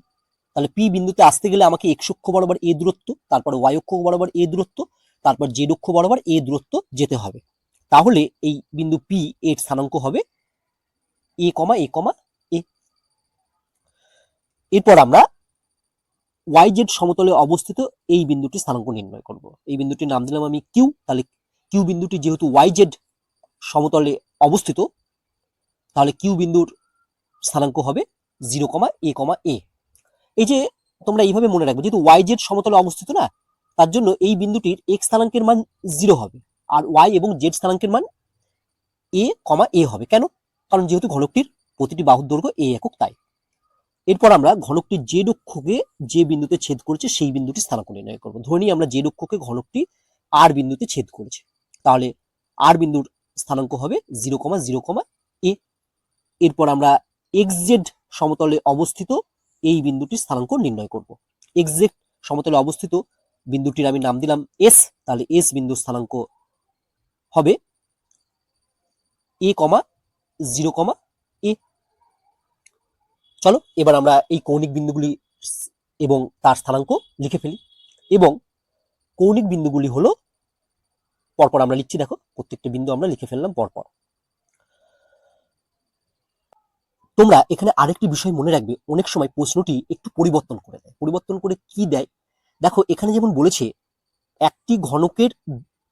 Speaker 1: তাহলে পি বিন্দুতে আসতে গেলে আমাকে এক্স অক্ষ বরাবর এ দূরত্ব, তারপরে ওয়াই অক্ষ বরাবর এ দূরত্ব, তারপর জেড অক্ষ বরাবর এ দূরত্ব যেতে হবে। তাহলে এই বিন্দু পি এর স্থানাঙ্ক হবে a,a,a। এরপর আমরা ওয়াই জেড সমতলে অবস্থিত এই বিন্দুটির স্থানাঙ্ক নির্ণয় করব। এই বিন্দুটির নাম দিলাম আমি কিউ, তাহলে কিউ বিন্দুটি যেহেতু ওয়াই জেড সমতলে অবস্থিত, তাহলে কিউ বিন্দুর স্থানাঙ্ক হবে 0,a,a। এই যে তোমরা এইভাবে মনে রাখবে, যেহেতু ওয়াই জেড সমতলে অবস্থিত না, তার জন্য এই বিন্দুটির এক্স স্থানাঙ্কের মান 0 হবে, আর ওয়াই এবং জেড স্থানাঙ্কের মান a,a হবে। কেন? কারণ যেহেতু ঘনকটির প্রতিটি বাহুর দৈর্ঘ্য এ একক, তাই। এরপর আমরা ঘনকটির জেড অক্ষকে যে বিন্দুতে ছেদ করেছে সেই বিন্দুটি স্থানাঙ্ক নির্ণয় করব। ধরে নিই আমরা জেড অক্ষকে ঘনকটি আর বিন্দুতে ছেদ করেছে, তাহলে আর বিন্দুর স্থানাঙ্ক হবে 0,0,a। এরপর আমরা এক্স জেড সমতলে অবস্থিত এই বিন্দুটির স্থানাঙ্ক নির্ণয় করব। এক্স জেড সমতলে অবস্থিত বিন্দুটির আমি নাম দিলাম এস, তাহলে এস বিন্দুর স্থানাঙ্ক হবে a,0,a। চলো এবার আমরা এই কৌণিক বিন্দুগুলি এবং তার স্থানাঙ্ক লিখে ফেলি। এবং কৌণিক বিন্দুগুলি হলো, পরপর আমরা লিখছি, দেখো প্রত্যেকটা বিন্দু আমরা লিখে ফেললাম পরপর। তোমরা এখানে আরেকটি বিষয় মনে রাখবে, অনেক সময় প্রশ্নটি একটু পরিবর্তন করে দেয়। পরিবর্তন করে কি দেয়? দেখো এখানে যেমন বলেছে একটি ঘনকের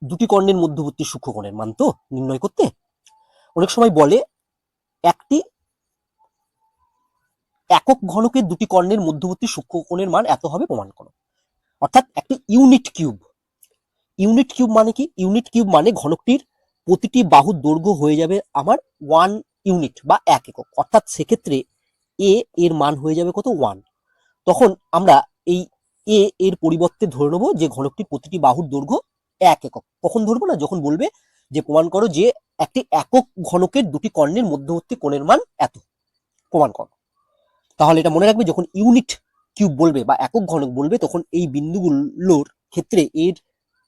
Speaker 1: দুটি কর্ণের মধ্যবর্তী সূক্ষ্মকোণের মান তো নির্ণয় করতে, অনেক সময় বলে একটি একক ঘনকের দুটি কর্ণের মধ্যবর্তী সূক্ষ্মকোণের মান এত হবে প্রমাণ করো। অর্থাৎ একটি ইউনিট কিউব। ইউনিট কিউব মানে কি? ইউনিট কিউব মানে ঘনকটির প্রতিটি বাহুর দৈর্ঘ্য হয়ে যাবে আমার 1 ইউনিট বা 1 একক। অর্থাৎ সেক্ষেত্রে এ এর মান হয়ে যাবে কত? 1। তখন আমরা এই এ এর পরিবর্তে ধরে নেবো যে ঘনকটির প্রতিটি বাহুর দৈর্ঘ্য 1 একক। কখন ধরবো না? যখন বলবে যে প্রমাণ করো যে একটি একক ঘনকের দুটি কর্ণের মধ্যবর্তী কোণের মান এত, প্রমাণ করো। তাহলে এটা মনে রাখবে, যখন ইউনিট কিউব বলবে বা একক ঘনক বলবে, তখন এই বিন্দুগুলোর ক্ষেত্রে এর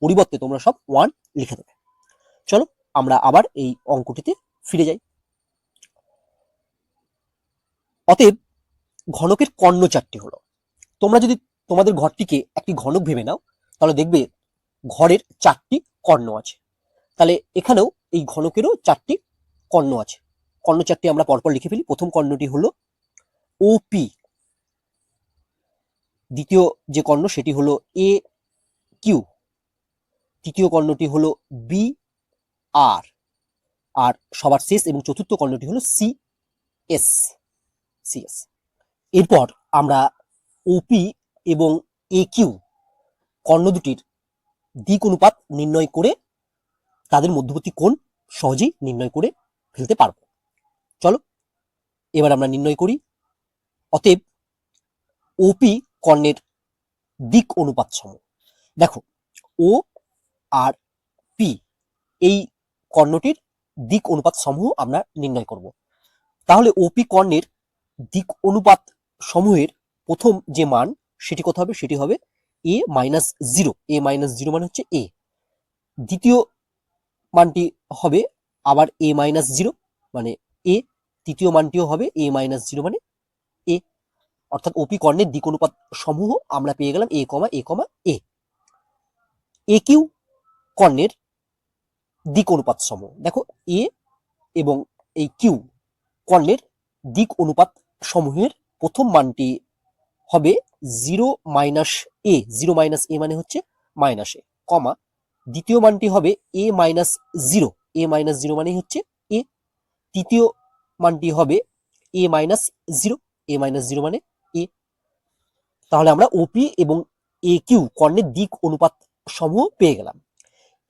Speaker 1: পরিবর্তে তোমরা সব 1 লিখে দেবে। চলো আমরা আবার এই অঙ্কটিতে ফিরে যাই। অতএব ঘনকের কর্ণ চারটি হলো। তোমরা যদি তোমাদের ঘরটিকে একটি ঘনক ভেবে নাও, তাহলে দেখবে ঘরের 4টি কর্ণ আছে। তাহলে এখানেও এই ঘনকেরও 4টি কর্ণ আছে। কর্ণ 4টি আমরা পরপর লিখে ফেলি। প্রথম কর্ণটি হলো ওপি, দ্বিতীয় যে কর্ণ সেটি হলো এ কিউ, তৃতীয় কর্ণটি হলো বি আর, আর সবার শেষ এবং চতুর্থ কর্ণটি হলো সি এস। এরপর আমরা ওপি এবং এ কিউ কর্ণ দুটির দিক অনুপাত নির্ণয় করে তাদের মধ্যবর্তী কোণ সহজেই নির্ণয় করে ফেলতে পারবো। চলো এবার আমরা নির্ণয় করি। অতএব ওপি কর্ণের দিক অনুপাত সম। দেখো ও আর পি এই কর্ণটির দিক অনুপাত সমূহ আমরা নির্ণয় করব। তাহলে ওপি কর্ণের দিক অনুপাত সমূহের প্রথম যে মান সেটি কত হবে? সেটি হবে a-0। a-0 মানে হচ্ছে a। দ্বিতীয় মানটি হবে আবার a-0 মানে a। তৃতীয় মানটিও হবে a-0 মানে a। অর্থাৎ ওপি কর্ণের দিক অনুপাত সমূহ আমরা পেয়ে গেলাম a,a,a। এ কিউ কর্ণের দিক অনুপাত সমূহ, দেখো এ এবং এই কিউ কর্ণের দিক অনুপাত সমূহের প্রথম মানটি হবে 0 - a। 0 - a মানে হচ্ছে -a, কমা দ্বিতীয় মানটি হবে a minus zero, a minus zero মানেই হচ্ছে a। তৃতীয় মানটি হবে a minus zero, a minus zero মানে a। তাহলে আমরা ওপি এবং এ কিউ কর্ণের দিক অনুপাত সমূহ পেয়ে গেলাম।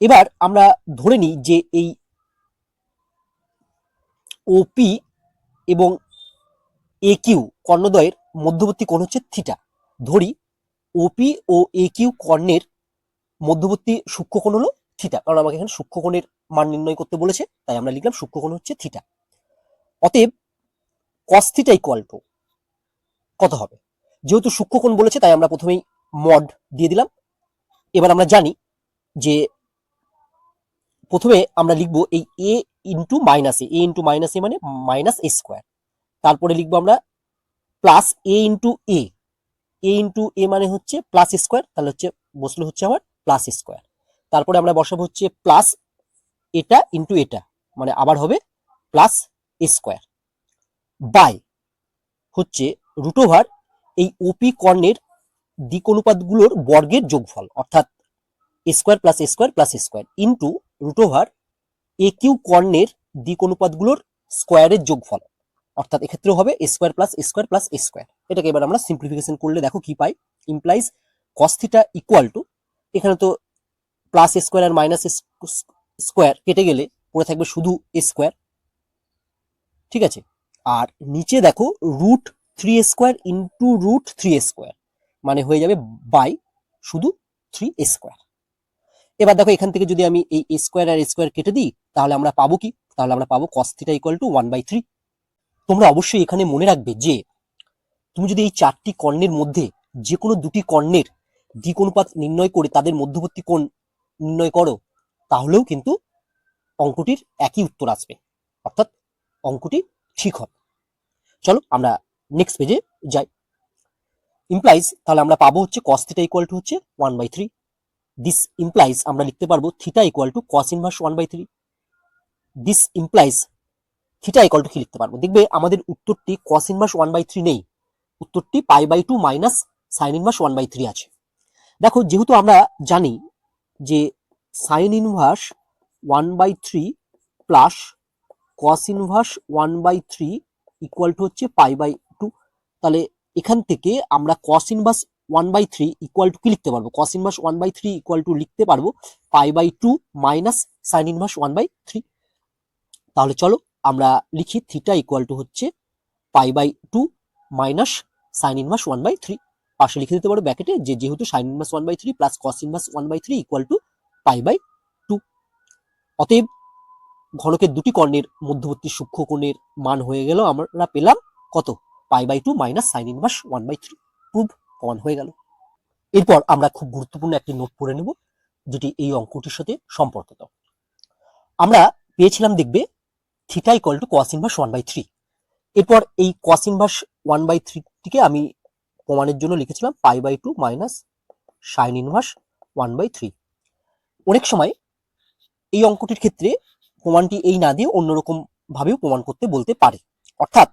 Speaker 1: এবার আমরা ধরে নিই যে এই ওপি এবং এ কিউ কর্ণদ্বয়ের মধ্যবর্তী কোণ হচ্ছে থিটা। ধরি ওপি ও এ কিউ কর্ণের মধ্যবর্তী সূক্ষ্মকোণ হলো থিটা, কারণ আমাকে এখানে সূক্ষ্মকোণের মান নির্ণয় করতে বলেছে, তাই আমরা লিখলাম সূক্ষ্মকোণ হচ্ছে থিটা। অতএব কস থিটা ইকুয়াল টু কত হবে? যেহেতু সূক্ষ্মকোণ বলেছে তাই আমরা প্রথমেই মড দিয়ে দিলাম। এবার আমরা জানি যে প্রথমে আমরা লিখবো এই এ ইন্টু মাইনাস এ ইন্টু মাইনাস এ মানে মাইনাস এ স্কোয়ার। তারপরে লিখবো আমরা প্লাস এ ইন্টু এ, এ ইন্টু এ মানে হচ্ছে প্লাস স্কোয়ার, তাহলে হচ্ছে বসলো হচ্ছে আমার প্লাস স্কোয়ার। তারপরে আমরা বসাবো হচ্ছে প্লাস এটা ইন্টু এটা মানে আবার হবে প্লাস স্কোয়ার বাই হচ্ছে রুট ওভার এই ওপি কর্ণের দিক অনুপাতগুলোর বর্গের যোগফল, অর্থাৎ square plus square plus square into root over A Q কর্ণের দিক অনুপাতগুলোর স্কোয়ারের যোগফল, অর্থাৎ এক্ষেত্রে হবে square plus square plus square. এটাকে এবার আমরা সিম্পলিফিকেশন করলে দেখো কি পাই, implies cos theta equal to, এখানে তো প্লাস স্কোয়ার আর মাইনাস স্কোয়ার কেটে গেলে পড়ে থাকবে শুধু স্কোয়ার, ঠিক আছে। আর নিচে দেখো root three square into root three square মানে হয়ে যাবে বাই শুধু থ্রি স্কোয়ার। এবার দেখো এখান থেকে যদি আমি এই স্কোয়ার আর স্কোয়ার কেটে দিই তাহলে আমরা পাবো কি? তাহলে আমরা পাবো কস থিটা ইকুয়াল টু 1/3। তোমরা অবশ্যই এখানে মনে রাখবে যে তুমি যদি এই চারটি কর্ণের মধ্যে যে কোনো দুটি কর্ণের দিক অনুপাত নির্ণয় করে তাদের মধ্যবর্তী কোণ নির্ণয় করো তাহলেও কিন্তু অঙ্কটির একই উত্তর আসবে, অর্থাৎ অঙ্কটি ঠিক হবে। চলো আমরা নেক্সট পেজে যাই। ইমপ্লাইজ তাহলে আমরা পাবো হচ্ছে কস থিটা ইকুয়াল টু হচ্ছে 1/3। দিস ইমপ্লাইজ আমরা লিখতে পারবো theta equal to cos inverse 1/3। This implies theta equal to কি লিখতে পারবো? দেখবে আমাদের উত্তরটি কস ইনভার্স 1/3 নেই, উত্তরটি π/2 মাইনাস সাইন ইনভার্স 1/3 আছে। দেখো যেহেতু আমরা জানি যে sign inverse 1/3 plus cos inverse 1/3 equal to হচ্ছে π/2, তাহলে এখান থেকে আমরা কস ইনভার্স 1/3 ইকুয়াল টু কি লিখতে পারবো? কস ইনভার্স 1/3 ইকুয়াল টু লিখতে পারবো π/2 মাইনাস সাইন ইনভার্স 1/3। তাহলে চলো আমরা লিখি থিটা ইকুয়াল টু হচ্ছে π/2 মাইনাস সাইন ইনভার্স 1/3। পাশে লিখে দিতে পারো ব্র্যাকেটে যে যেহেতু sine inverse 1/3 plus cos inverse 1/3 equal to π/2। অতএব ঘনকের দুটি কর্ণের মধ্যবর্তী সূক্ষ্ম কোণের মান হয়ে গেল, আমরা পেলাম কত? π/2 মাইনাস সাইন ইনভার্স 1/3। প্রুভ, প্রমাণ হয়ে গেল। এরপর আমরা খুব গুরুত্বপূর্ণ একটি নোট পড়ে নেব যেটি এই অঙ্কটির সাথে সম্পর্কিত। আমরা পেয়েছিলাম দেখবে theta equal to cos inverse 1/3। এরপর এই কস ইনভার্স 1/3 টিকে আমি প্রমাণের জন্য লিখেছিলাম π/2 মাইনাস সাইন ইনভার্স 1/3। অনেক সময় এই অঙ্কটির ক্ষেত্রে প্রমাণটি এই না দিয়ে অন্যরকম ভাবেও প্রমাণ করতে বলতে পারে, অর্থাৎ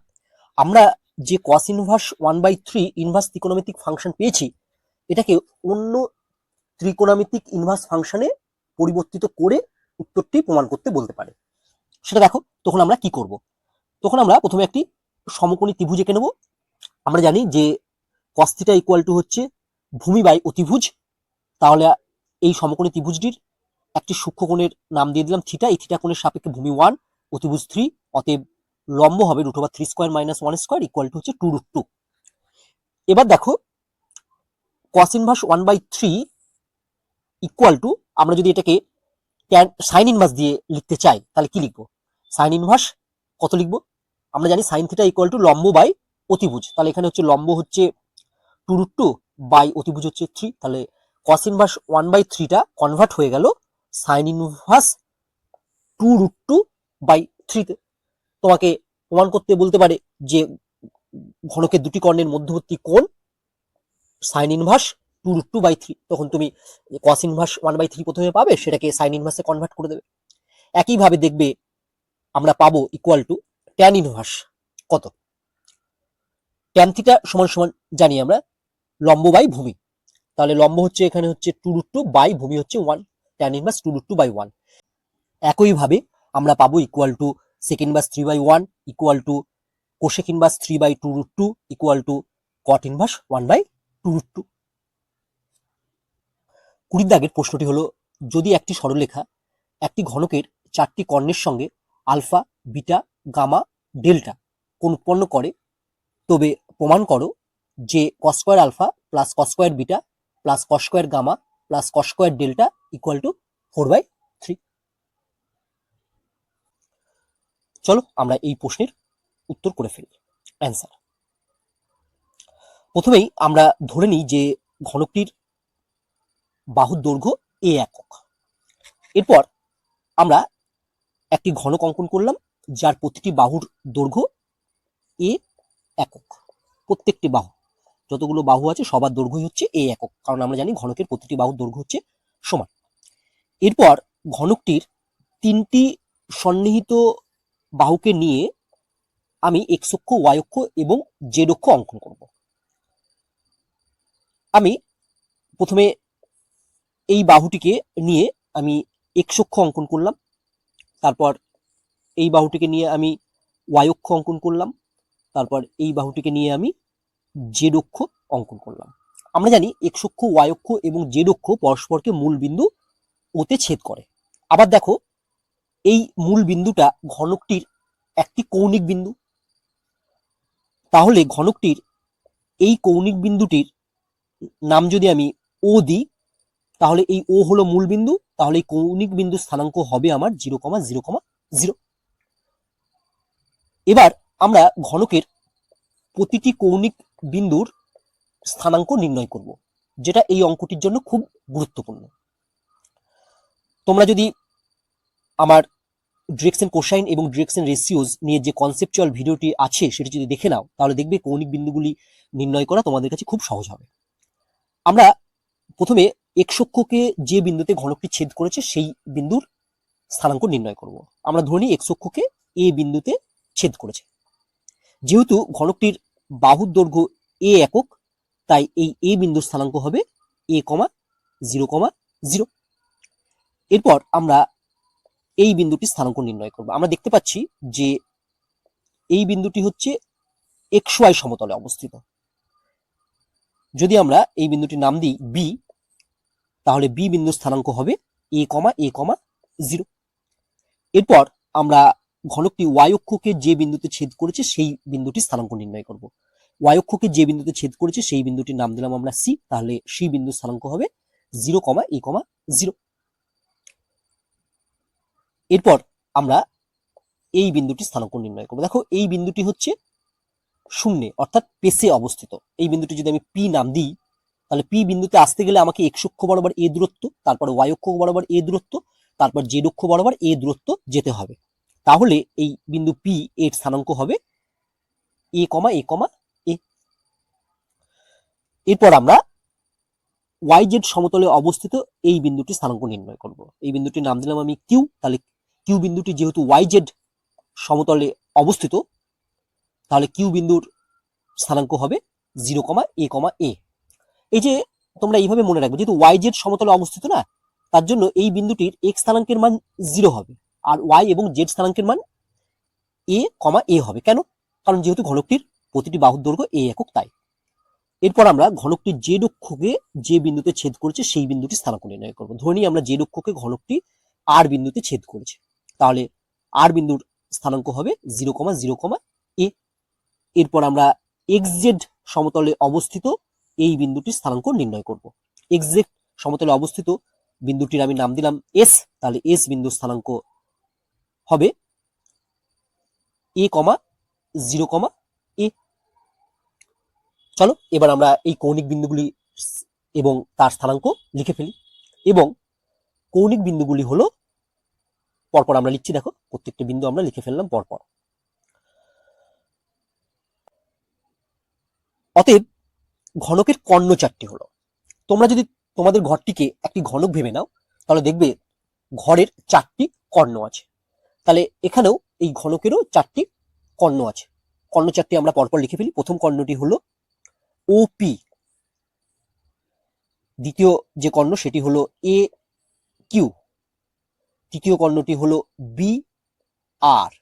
Speaker 1: আমরা যে কস ইনভার্স 1/3 ইনভার্স ত্রিকোণমিতিক ফাংশন পেয়েছি এটাকে অন্য ত্রিকোণমিতিক ইনভার্স ফাংশনে পরিবর্তিত করে উত্তরটি প্রমাণ করতে বলতে পারে। সেটা দেখো তখন আমরা কি করব। তখন আমরা প্রথমে একটি সমকোণী ত্রিভুজ এঁকে নেব। আমরা জানি যে কস থিটা ইকুয়াল টু হচ্ছে ভূমি বাই অতিভুজ, তাহলে এই সমকোণী ত্রিভুজটির একটি সূক্ষ্মকোণের নাম দিয়ে দিলাম থিটা। এই থিটা কোণের সাপেক্ষে ভূমি 1, অতিভুজ 3, অতএব লম্ব হবে √3² - 1² ইকুয়াল টু হচ্ছে 2√2। এবার দেখো কস ইনভার্স 1/3 ইকুয়াল টু, আমরা যদি এটাকে সাইন ইনভার্স দিয়ে লিখতে চাই তাহলে কি লিখবো? সাইন ইনভার্স কত লিখবো? আমরা জানি সাইন থিটা ইকুয়াল টু লম্ব বাই অতিভুজ, তাহলে এখানে হচ্ছে লম্ব হচ্ছে 2√2 বাই অতিভুজ হচ্ছে 3, তাহলে কস ইনভার্স 1/3 টা কনভার্ট হয়ে গেল সাইন ইনভার্স 2√2/3 তে। তোমাকে প্রমাণ করতে বলতে পারে যে ঘনকের দুটি কর্ণের মধ্যবর্তী কোণ সাইন ইনভার্স 2√2/3, তখন তুমি কস ইনভার্স 1/3 প্রথমে পাবে, সেটাকে সাইন ইনভার্সে কনভার্ট করে দেবে। একইভাবে দেখবে আমরা পাবো ইকুয়াল টু ট্যান ইনভার্স কত? ট্যান থিটা সমান সমান জানি আমরা লম্ব বাই ভূমি, তাহলে লম্ব হচ্ছে এখানে হচ্ছে 2√2 বাই ভূমি হচ্ছে 1, tan ইনভার্স 2√2/1। একইভাবে আমরা পাবো equal to sec inverse 3/1 equal to cosec inverse 3/2√2 equal to cot inverse 1/2√2। 20 দাগের প্রশ্নটি হলো, যদি একটি সরলরেখা একটি ঘনকের 4টি কর্ণের সঙ্গে আলফা, বিটা, গামা, ডেল্টা কোণ উৎপন্ন করে, তবে প্রমাণ করো যে cos square alpha plus cos square beta plus cos square gamma plus cos square delta equal to 4/3। চলো আমরা এই প্রশ্নের উত্তর করে ফেলি। অ্যান্সার, প্রথমেই আমরা ধরে নিই যে ঘনকটির বাহুর দৈর্ঘ্য a একক। এরপর আমরা একটি ঘনক অঙ্কন করলাম যার প্রতিটি বাহুর দৈর্ঘ্য a একক। প্রত্যেকটি বাহু, যতগুলো বাহু আছে সবার দৈর্ঘ্যই হচ্ছে a একক, কারণ আমরা জানি ঘনকের প্রতিটি বাহুর দৈর্ঘ্য হচ্ছে সমান। এরপর ঘনকটির 3টি সন্নিহিত বাহুকে নিয়ে আমি x অক্ষ, y অক্ষ এবং z অক্ষ অঙ্কন করব। আমি প্রথমে এই বাহুটিকে নিয়ে আমি x অক্ষ অঙ্কন করলাম, তারপর এই বাহুটিকে নিয়ে আমি y অক্ষ অঙ্কন করলাম, তারপর এই বাহুটিকে নিয়ে আমি z অক্ষ অঙ্কন করলাম। আমরা জানি x অক্ষ, y অক্ষ এবং z অক্ষ পরস্পরকে মূল বিন্দু ওতে ছেদ করে। আবার দেখো, এই মূল বিন্দুটা ঘনকটির একটি কৌণিক বিন্দু, তাহলে ঘনকটির এই কৌণিক বিন্দুটির নাম যদি আমি ও দিই, তাহলে এই ও হলো মূল বিন্দু, তাহলে এই কৌণিক বিন্দু স্থানাঙ্ক হবে আমার 0,0,0। এবার আমরা ঘনকের প্রতিটি কৌণিক বিন্দুর স্থানাঙ্ক নির্ণয় করব, যেটা এই অঙ্কটির জন্য খুব গুরুত্বপূর্ণ। তোমরা যদি আমার ডিরেকশন কোসাইন এবং ডিরেকশন রেশিওজ নিয়ে যে কনসেপচুয়াল ভিডিওটি আছে সেটি যদি দেখে নাও, তাহলে দেখবে কৌণিক বিন্দুগুলি নির্ণয় করা তোমাদের কাছে খুব সহজ হবে। আমরা প্রথমে x অক্ষকে যে বিন্দুতে ঘনকটি ছেদ করেছে সেই বিন্দুর স্থানাঙ্ক নির্ণয় করব। আমরা ধরে নিই x অক্ষকে a বিন্দুতে ছেদ করেছে। যেহেতু ঘনকটির বাহুর দৈর্ঘ্য a একক, তাই এই a বিন্দুর স্থানাঙ্ক হবে a, 0,0। এরপর আমরা এই বিন্দুটি স্থানাঙ্ক নির্ণয় করব। আমরা দেখতে পাচ্ছি যে এই বিন্দুটি হচ্ছে xy সমতলে অবস্থিত। যদি আমরা এই বিন্দুটির নাম দিই b, তাহলে b বিন্দুর স্থানাঙ্ক হবে a, 0। এরপর আমরা ঘনকটি y অক্ষকে যে বিন্দুতে ছেদ করেছে সেই বিন্দুটির স্থানাঙ্ক নির্ণয় করব। y অক্ষকে যে বিন্দুতে ছেদ করেছে সেই বিন্দুটির নাম দিলাম আমরা c, তাহলে c বিন্দুর স্থানাঙ্ক হবে 0,a,0। এরপর আমরা এই বিন্দুটির স্থানাঙ্ক নির্ণয় করব। দেখো, এই বিন্দুটি হচ্ছে শূন্যে অর্থাৎ পেসে অবস্থিত। এই বিন্দুটি যদি আমি p নাম দিই, তাহলে p বিন্দুতে আসতে গেলে আমাকে x অক্ষ বরাবর a দূরত্ব, তারপর y অক্ষ বরাবর a দূরত্ব, তারপর z অক্ষ বরাবর a দূরত্ব যেতে হবে। তাহলে এই বিন্দু p এর স্থানাঙ্ক হবে a, a। এরপর আমরা yz সমতলে অবস্থিত এই বিন্দুটির স্থানাঙ্ক নির্ণয় করব। এই বিন্দুটির নাম দিলাম আমি q, তাহলে q বিন্দুটি যেহেতু yz সমতলে অবস্থিত, তাহলে q বিন্দুর স্থানাঙ্ক হবে 0,a,a। এই যে তোমরা এইভাবে মনে রাখবে, যেহেতু yz সমতলে অবস্থিত না, তার জন্য এই বিন্দুটির x স্থানাঙ্কের মান 0 হবে, আর y এবং z স্থানাঙ্কের মান a, হবে। কেন? কারণ যেহেতু ঘনকটির প্রতিটি বাহুর দৈর্ঘ্য a একক, তাই। এরপর আমরা ঘনকটির z অক্ষকে যে বিন্দুতে ছেদ করেছে সেই বিন্দুটির স্থানাঙ্ক নির্ণয় করব। ধরে নিই আমরা z অক্ষকে ঘনকটি r বিন্দুতে ছেদ করেছে, তাহলে r বিন্দুর স্থানাঙ্ক হবে 0,0,a। এরপর আমরা xz সমতলে অবস্থিত এই বিন্দুটির স্থানাঙ্ক নির্ণয় করব। xz সমতলে অবস্থিত বিন্দুটির আমি নাম দিলাম s, তাহলে s বিন্দুর স্থানাঙ্ক হবে a, 0,a। চলো এবার আমরা এই কৌণিক বিন্দুগুলি এবং তার স্থানাঙ্ক লিখে ফেলি। এবং কৌণিক বিন্দুগুলি হলো, পরপর আমরা লিখছি, দেখো প্রত্যেকটা বিন্দু আমরা লিখে ফেললাম পরপর। অতএব ঘনকের কর্ণ 4টি হলো। তোমরা যদি তোমাদের ঘরটিকে একটি ঘনক ভেবে নাও, তাহলে দেখবে ঘরের 4টি কর্ণ আছে। তাহলে এখানেও এই ঘনকেরও 4টি কর্ণ আছে। কর্ণ 4টি আমরা পরপর লিখে ফেলি। প্রথম কর্ণটি হলো OP, দ্বিতীয় যে কর্ণ সেটি হলো কিউ, তৃতীয় কর্ণটি হলো বি আর,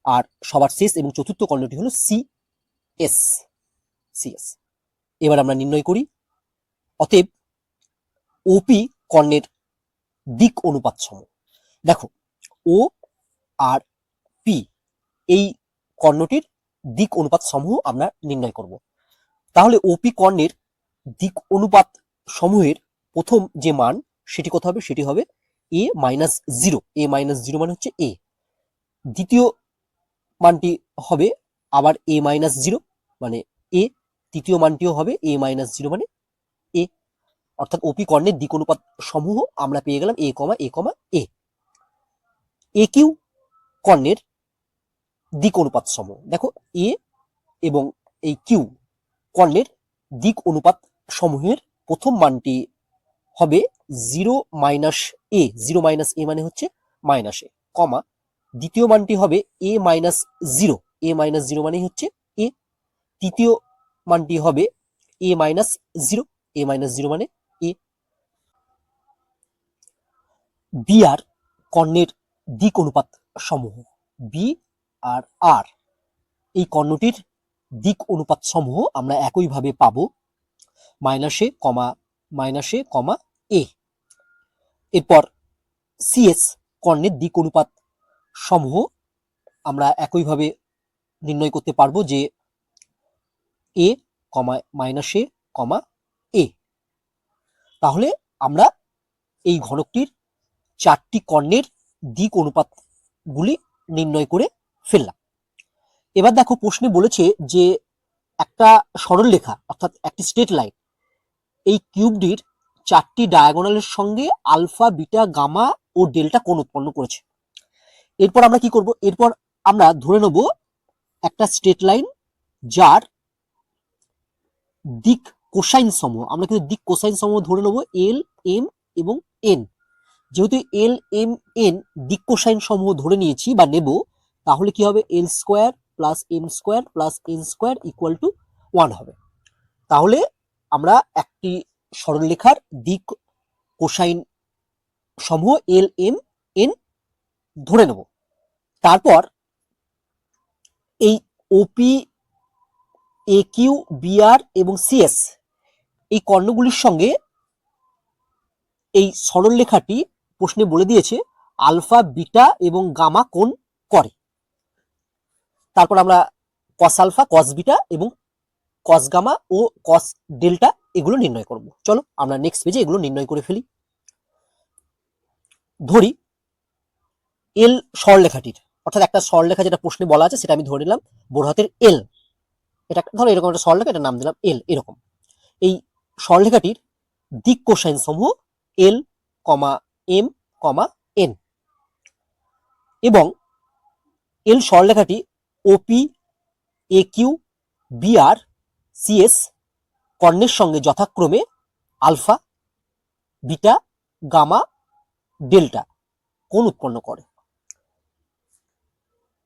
Speaker 1: আর সবার শেষ এবং চতুর্থ কর্ণটি হলো সি এস। এবার আমরা নির্ণয় করি। অতএব ওপি কর্ণের দিক অনুপাত সম। দেখো ও আর পি এই কর্ণটির দিক অনুপাত সমূহ আমরা নির্ণয় করব। তাহলে ওপি কর্ণের দিক অনুপাত সমূহের প্রথম যে মান সেটি কত হবে? সেটি হবে a minus zero. A minus zero মানে হচ্ছে এ। দ্বিতীয় মানটি হবে আবার a মাইনাস জিরো মানে এ। তৃতীয় মানটিও হবে a মাইনাস জিরো মানে এ। অর্থাৎ ওপি কর্ণের দিক অনুপাত সমূহ আমরা পেয়ে গেলাম এ কমা এ কমা এ। এ কিউ কর্ণের দিক অনুপাত সমূহ, দেখো এ এবং এই কিউ কর্ণের দিক অনুপাত সমূহের প্রথম মানটি হবে জিরো মাইনাস এ। জিরো মাইনাস এ মানে হচ্ছে মাইনাস এ, কমা দ্বিতীয় মানটি হবে এ মাইনাস জিরো। এ মাইনাস জিরো মানে হচ্ছে এ। তৃতীয় মানটি হবে এ মাইনাস জিরো। এ মাইনাস জিরো মানে এ। বি আর কর্ণের দিক অনুপাত সমূহ, বি আর আর এই কর্ণটির দিক অনুপাত সমূহ আমরা একইভাবে পাবো মাইনাসে কমা এ। এরপর সিএস কর্ণের দিক অনুপাত সমূহ আমরা একইভাবে নির্ণয় করতে পারবো যে এ কমা মাইনাসে কমা এ। তাহলে আমরা এই ঘনকটির চারটি কর্ণের দিক অনুপাতগুলি নির্ণয় করে ফেললাম। এবার দেখো প্রশ্নে বলেছে যে একটা সরলরেখা অর্থাৎ একটি স্ট্রেট লাইন এই কিউবটির চারটি ডায়াগোনালের সঙ্গে আলফা, বিটা, গামা ও ডেল্টা কোণ উৎপন্ন করেছে। এরপর আমরা কি করব? এরপর আমরা ধরে নেব একটা স্ট্রেট লাইন যার দিক কোসাইন সমূহ, আমরা কিন্তু দিক কোসাইন সমূহ ধরে নেব এল, এম এবং এন। যেহেতু এল, এম, এন দিক কোসাইন সমূহ ধরে নিয়েছি বা নেব, তাহলে কি হবে? L square plus M square plus N square equal to 1 হবে। তাহলে আমরা একটি সরলরেখার দিক কোসাইন সমূহ এল, এম, এন ধরে নেব। তারপর এই ওপি, এ কিউ, বিআর এবং সিএস এই কর্ণগুলির সঙ্গে এই সরলরেখাটি প্রশ্নে বলে দিয়েছে আলফা, বিটা এবং গামা কোণ করে। তারপর আমরা কস আলফা, কস বিটা এবং কস গামা ও কস ডেল্টা এগুলো নির্ণয় করব। চলো আমরা নেক্সট পেজে এগুলো নির্ণয় করে ফেলি। ধরি এল সরলরেখাটির, অর্থাৎ একটা সরলরেখা যেটা প্রশ্নে বলা আছে সেটা আমি ধরে নিলাম বড় হাতের এল। এটা ধরো এরকম একটা সরলরেখা, এটার নাম দিলাম এল। এরকম এই সরলরেখাটির দিক কোসাইন সমূহ এল কমা এম কমা এন এবং এল সরলরেখাটি ওপি, এ কিউ, বিআর, সিএস কর্ণের সঙ্গে যথাক্রমে আলফা, বিটা, গামা, ডেল্টা কোণ উৎপন্ন করে।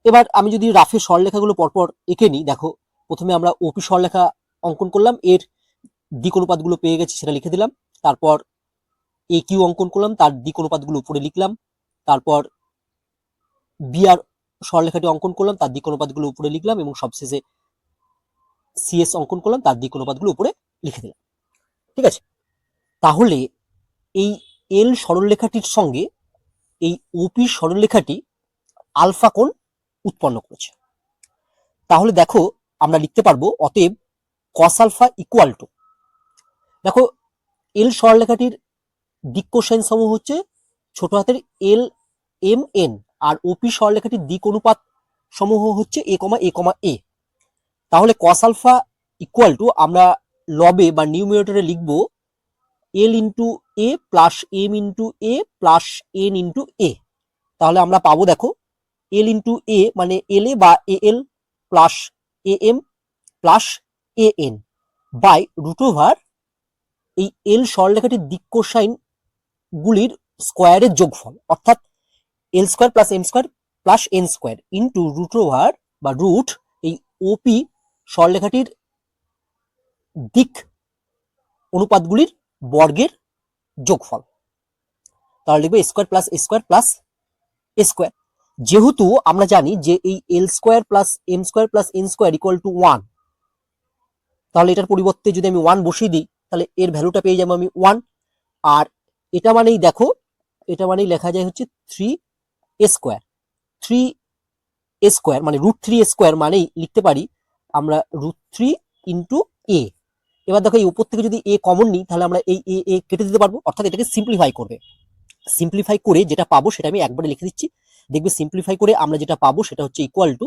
Speaker 1: এবার আমি যদি রাফে সরলরেখাগুলো পরপর এঁকে নিই, দেখো প্রথমে আমরা ওপি সরলরেখা অঙ্কন করলাম, এর দিক অনুপাতগুলো পেয়ে গেছি সেটা লিখে দিলাম। তারপর এ কিউ অঙ্কন করলাম, তার দিক অনুপাতগুলো উপরে লিখলাম। তারপর বিআর সরলরেখাটি অঙ্কন করলাম, তার দিক অনুপাতগুলো উপরে লিখলাম এবং সবশেষে সিএস অঙ্কন করলাম, তার দিক অনুপাতগুলো উপরে লিখে দিলাম। ঠিক আছে? তাহলে এই এল সরলরেখাটির সঙ্গে এই ওপি সরলরেখাটি আলফা কোণ উৎপন্ন করেছে। তাহলে দেখো আমরা লিখতে পারবো অতএব কস আলফা ইকুয়াল টু, দেখো এল সরলরেখাটির দিক কোসাইন সমূহ হচ্ছে ছোট হাতের এল, এম, এন, আর ওপি সরলরেখাটির দিক অনুপাত সমূহ হচ্ছে এ কমা এ কমা এ। তাহলে কস আলফা ইকুয়াল টু আমরা লবে বা নিউমিনেটরে লিখবো এল ইন্টু এ প্লাস এম ইন্টু এ প্লাস এন ইন্টু এ। তাহলে আমরা পাবো দেখো এল ইন্টু এ মানে এল এ বা A L plus A M plus A N by root over এই এল সরলরেখাটির দিক কোসাইন গুলির স্কোয়ারের যোগফল, অর্থাৎ L square plus M square plus N square into root over বা রুট এই ওপি সরলরেখাটির দিক অনুপাতগুলির বর্গের যোগফল। তাহলে লিখবো square plus square plus square. যেহেতু আমরা জানি যে এই L square plus M square plus N square equal to 1, তাহলে এটার পরিবর্তে যদি আমি 1 বসিয়ে দিই তাহলে এর ভ্যালুটা পেয়ে যাবো আমি 1। আর এটা মানেই দেখো, এটা মানেই লেখা যায় হচ্ছে 3 স্কোয়ার। 3 স্কোয়ার মানে √3 স্কোয়ার মানেই লিখতে পারি আমরা √3 ইন্টু এ। এবার দেখো এই উপর থেকে যদি এ কমন নিই তাহলে আমরা এই এ কেটে দিতে পারবো, অর্থাৎ এটাকে সিম্পলিফাই করবে। সিম্পলিফাই করে যেটা পাবো সেটা আমি একবারে লিখে দিচ্ছি। দেখবে সিম্পলিফাই করে আমরা যেটা পাবো সেটা হচ্ছে equal to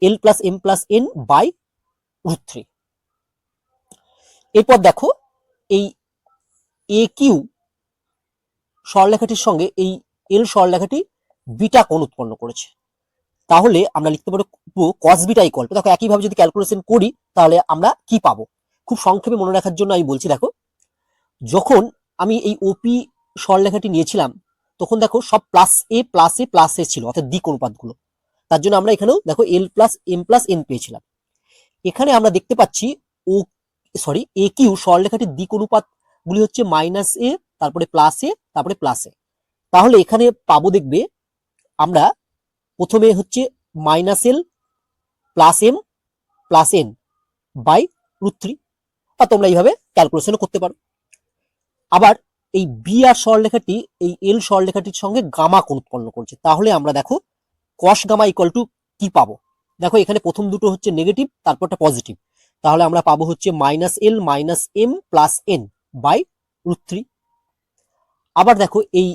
Speaker 1: L plus M plus N by √3। এরপর দেখো এই এ কিউ সরলরেখাটির সঙ্গে এই এল সরলরেখাটি বিটা কোণ উৎপন্ন করেছে, তাহলে আমরা লিখতে পারবো cos বিটা ইকুয়াল টু, দেখো একইভাবে যদি ক্যালকুলেশন করি তাহলে আমরা কি পাবো খুব সংক্ষেপে মনে রাখার জন্য আমি বলছি। দেখো যখন আমি এই ওপি সরলরেখাটি নিয়েছিলাম তখন দেখো সব প্লাস এ প্লাস এ প্লাস এ ছিল, অর্থাৎ দিক অনুপাতগুলো। তার জন্য আমরা এখানেও দেখো এল প্লাস এম প্লাস এন পেয়েছিলাম। এখানে আমরা দেখতে পাচ্ছি এ কিউ সরলরেখাটির দিক অনুপাত গুলি হচ্ছে মাইনাস এ, তারপরে প্লাস এ, তারপরে প্লাস এ। তাহলে এখানে পাবো দেখবে আমরা প্রথমে হচ্ছে minus L plus M plus N by √3, বা তোমরা এইভাবে ক্যালকুলেশনও করতে পারো। আবার এই বি আর সরলরেখাটি এই এল সরলরেখাটির সঙ্গে গামা কোণ উৎপন্ন করছে, তাহলে আমরা দেখো কস গামা ইকুয়াল টু কি পাবো। দেখো এখানে প্রথম দুটো হচ্ছে নেগেটিভ, তারপরটা পজিটিভ, তাহলে আমরা পাবো হচ্ছে minus L minus M plus N by √3। আবার দেখো এই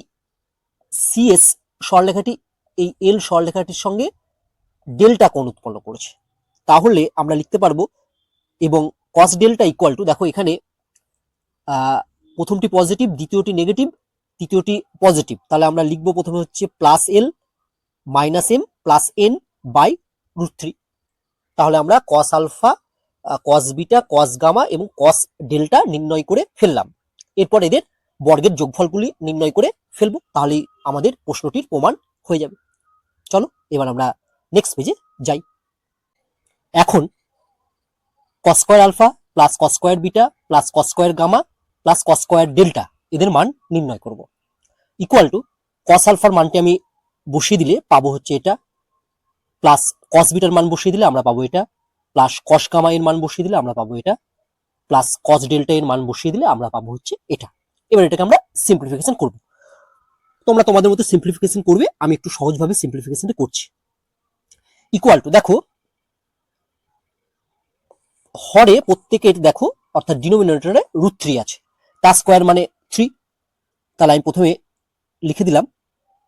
Speaker 1: সিএস সরলরেখাটি এই এল সরলরেখাটির সঙ্গে ডেল্টা কোণ উৎপন্ন করেছে, তাহলে আমরা লিখতে পারবো এবং কস ডেল্টা ইকুয়াল টু, দেখো এখানে প্রথমটি পজিটিভ, দ্বিতীয়টি নেগেটিভ, তৃতীয়টি পজিটিভ, তাহলে আমরা লিখবো প্রথমে হচ্ছে plus L minus M plus N by √3। তাহলে আমরা cos alpha, cos beta, cos gamma এবং কস ডেল্টা নির্ণয় করে ফেললাম। এরপর এদের বর্গের যোগফলগুলি নির্ণয় করে ফেলবো, তাহলেই আমাদের প্রশ্নটির প্রমাণ হয়ে যাবে। চলো এবার আমরা নেক্সট পেজে যাই। এখন cos square alpha plus cos square beta plus cos square gamma plus cos square delta এদের মান নির্ণয় করব। ইকুয়াল টু কস আলফার মানটি আমি বসিয়ে দিলে পাবো হচ্ছে এটা, প্লাস কস বিটার মান বসিয়ে দিলে আমরা পাবো এটা, প্লাস কস গামা এর মান বসিয়ে দিলে আমরা পাবো এটা, প্লাস কস ডেল্টা এর মান বসিয়ে দিলে আমরা পাবো হচ্ছে এটা। এবার এটাকে আমরা সিম্পলিফিকেশন করব। তোমরা তোমাদের মতো সিম্পলিফিকেশন করবে, আমি একটু সহজভাবে সিম্পলিফিকেশনটা করছি। ইকুয়াল টু দেখো হরে প্রত্যেকের দেখো অর্থাৎ ডিনোমিনেটরে √3 আছে, তার স্কোয়ার মানে 3, তাহলে আমি প্রথমে লিখে দিলাম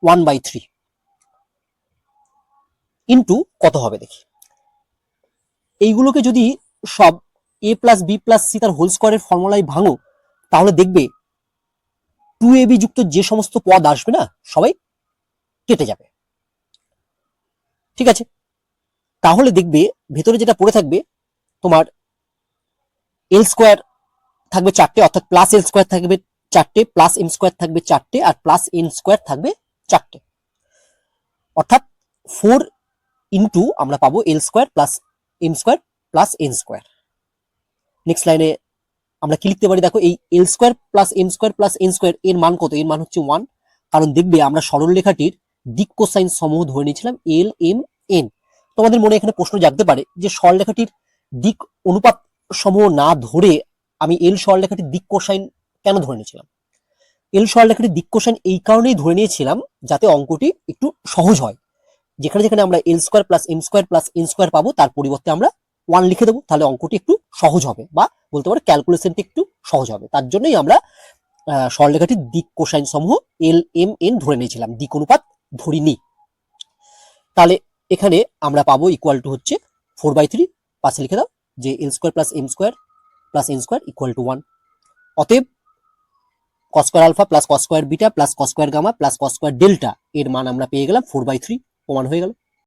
Speaker 1: 1/3 ইন্টু কত হবে দেখি। এইগুলোকে যদি সব a plus B plus C তার হোল স্কোয়ারের ফর্মুলায় ভাঙো তাহলে দেখবে 2ab যুক্ত যে সমস্ত পদ আসবে না সবাই কেটে যাবে। ঠিক আছে, তাহলে দেখবে ভেতরে যেটা পড়ে থাকবে তোমার এল স্কোয়ার থাকবে 4টে, অর্থাৎ প্লাস এল স্কোয়ার থাকবে 4টে, প্লাস এম স্কোয়ার থাকবে 4টে, আর প্লাস এন স্কোয়ার থাকবে 4টে, অর্থাৎ 4 ইন্টু আমরা পাবো L square plus M square plus N square. Next লাইনে আমরা কি লিখতে পারি, দেখো এই L square plus M square plus N square এর মান কত, এর মান হচ্ছে 1, কারণ দেখবে আমরা সরল রেখাটির দিক কোসাইন সমূহ ধরে নিয়েছিলাম এল এম এন। তোমাদের মনে এখানে প্রশ্ন জাগতে পারে যে সরল রেখাটির দিক অনুপাত সমূহ না ধরে আমি এল সরল রেখাটির দিক কোসাইন কেন ধরে নিয়েছিলাম। এল সরল রেখাটির দিক কোসাইন এই কারণেই ধরে নিয়েছিলাম যাতে অঙ্কটি একটু সহজ হয়। যেখানে যেখানে আমরা L square plus M square plus N square পাবো তার পরিবর্তে আমরা 1 লিখে দেবো, তাহলে অঙ্কটি একটু সহজ হবে, বা বলতে পারো ক্যালকুলেশনটি একটু সহজ হবে। তার জন্যই আমরা সরলরেখাটির দিক কোসাইন সমূহ এল এম এন ধরে নিয়েছিলাম, দিক অনুপাত ধরিনি। তাহলে এখানে আমরা পাবো ইকুয়াল টু হচ্ছে 4/3, পাশে লিখে দাও যে L square plus M square plus N square equal to 1। অতএব cos square alpha plus cos square beta plus cos square gamma plus cos square delta এর মান আমরা পেয়ে গেলাম 4/3, প্রমাণ হয়ে গেল।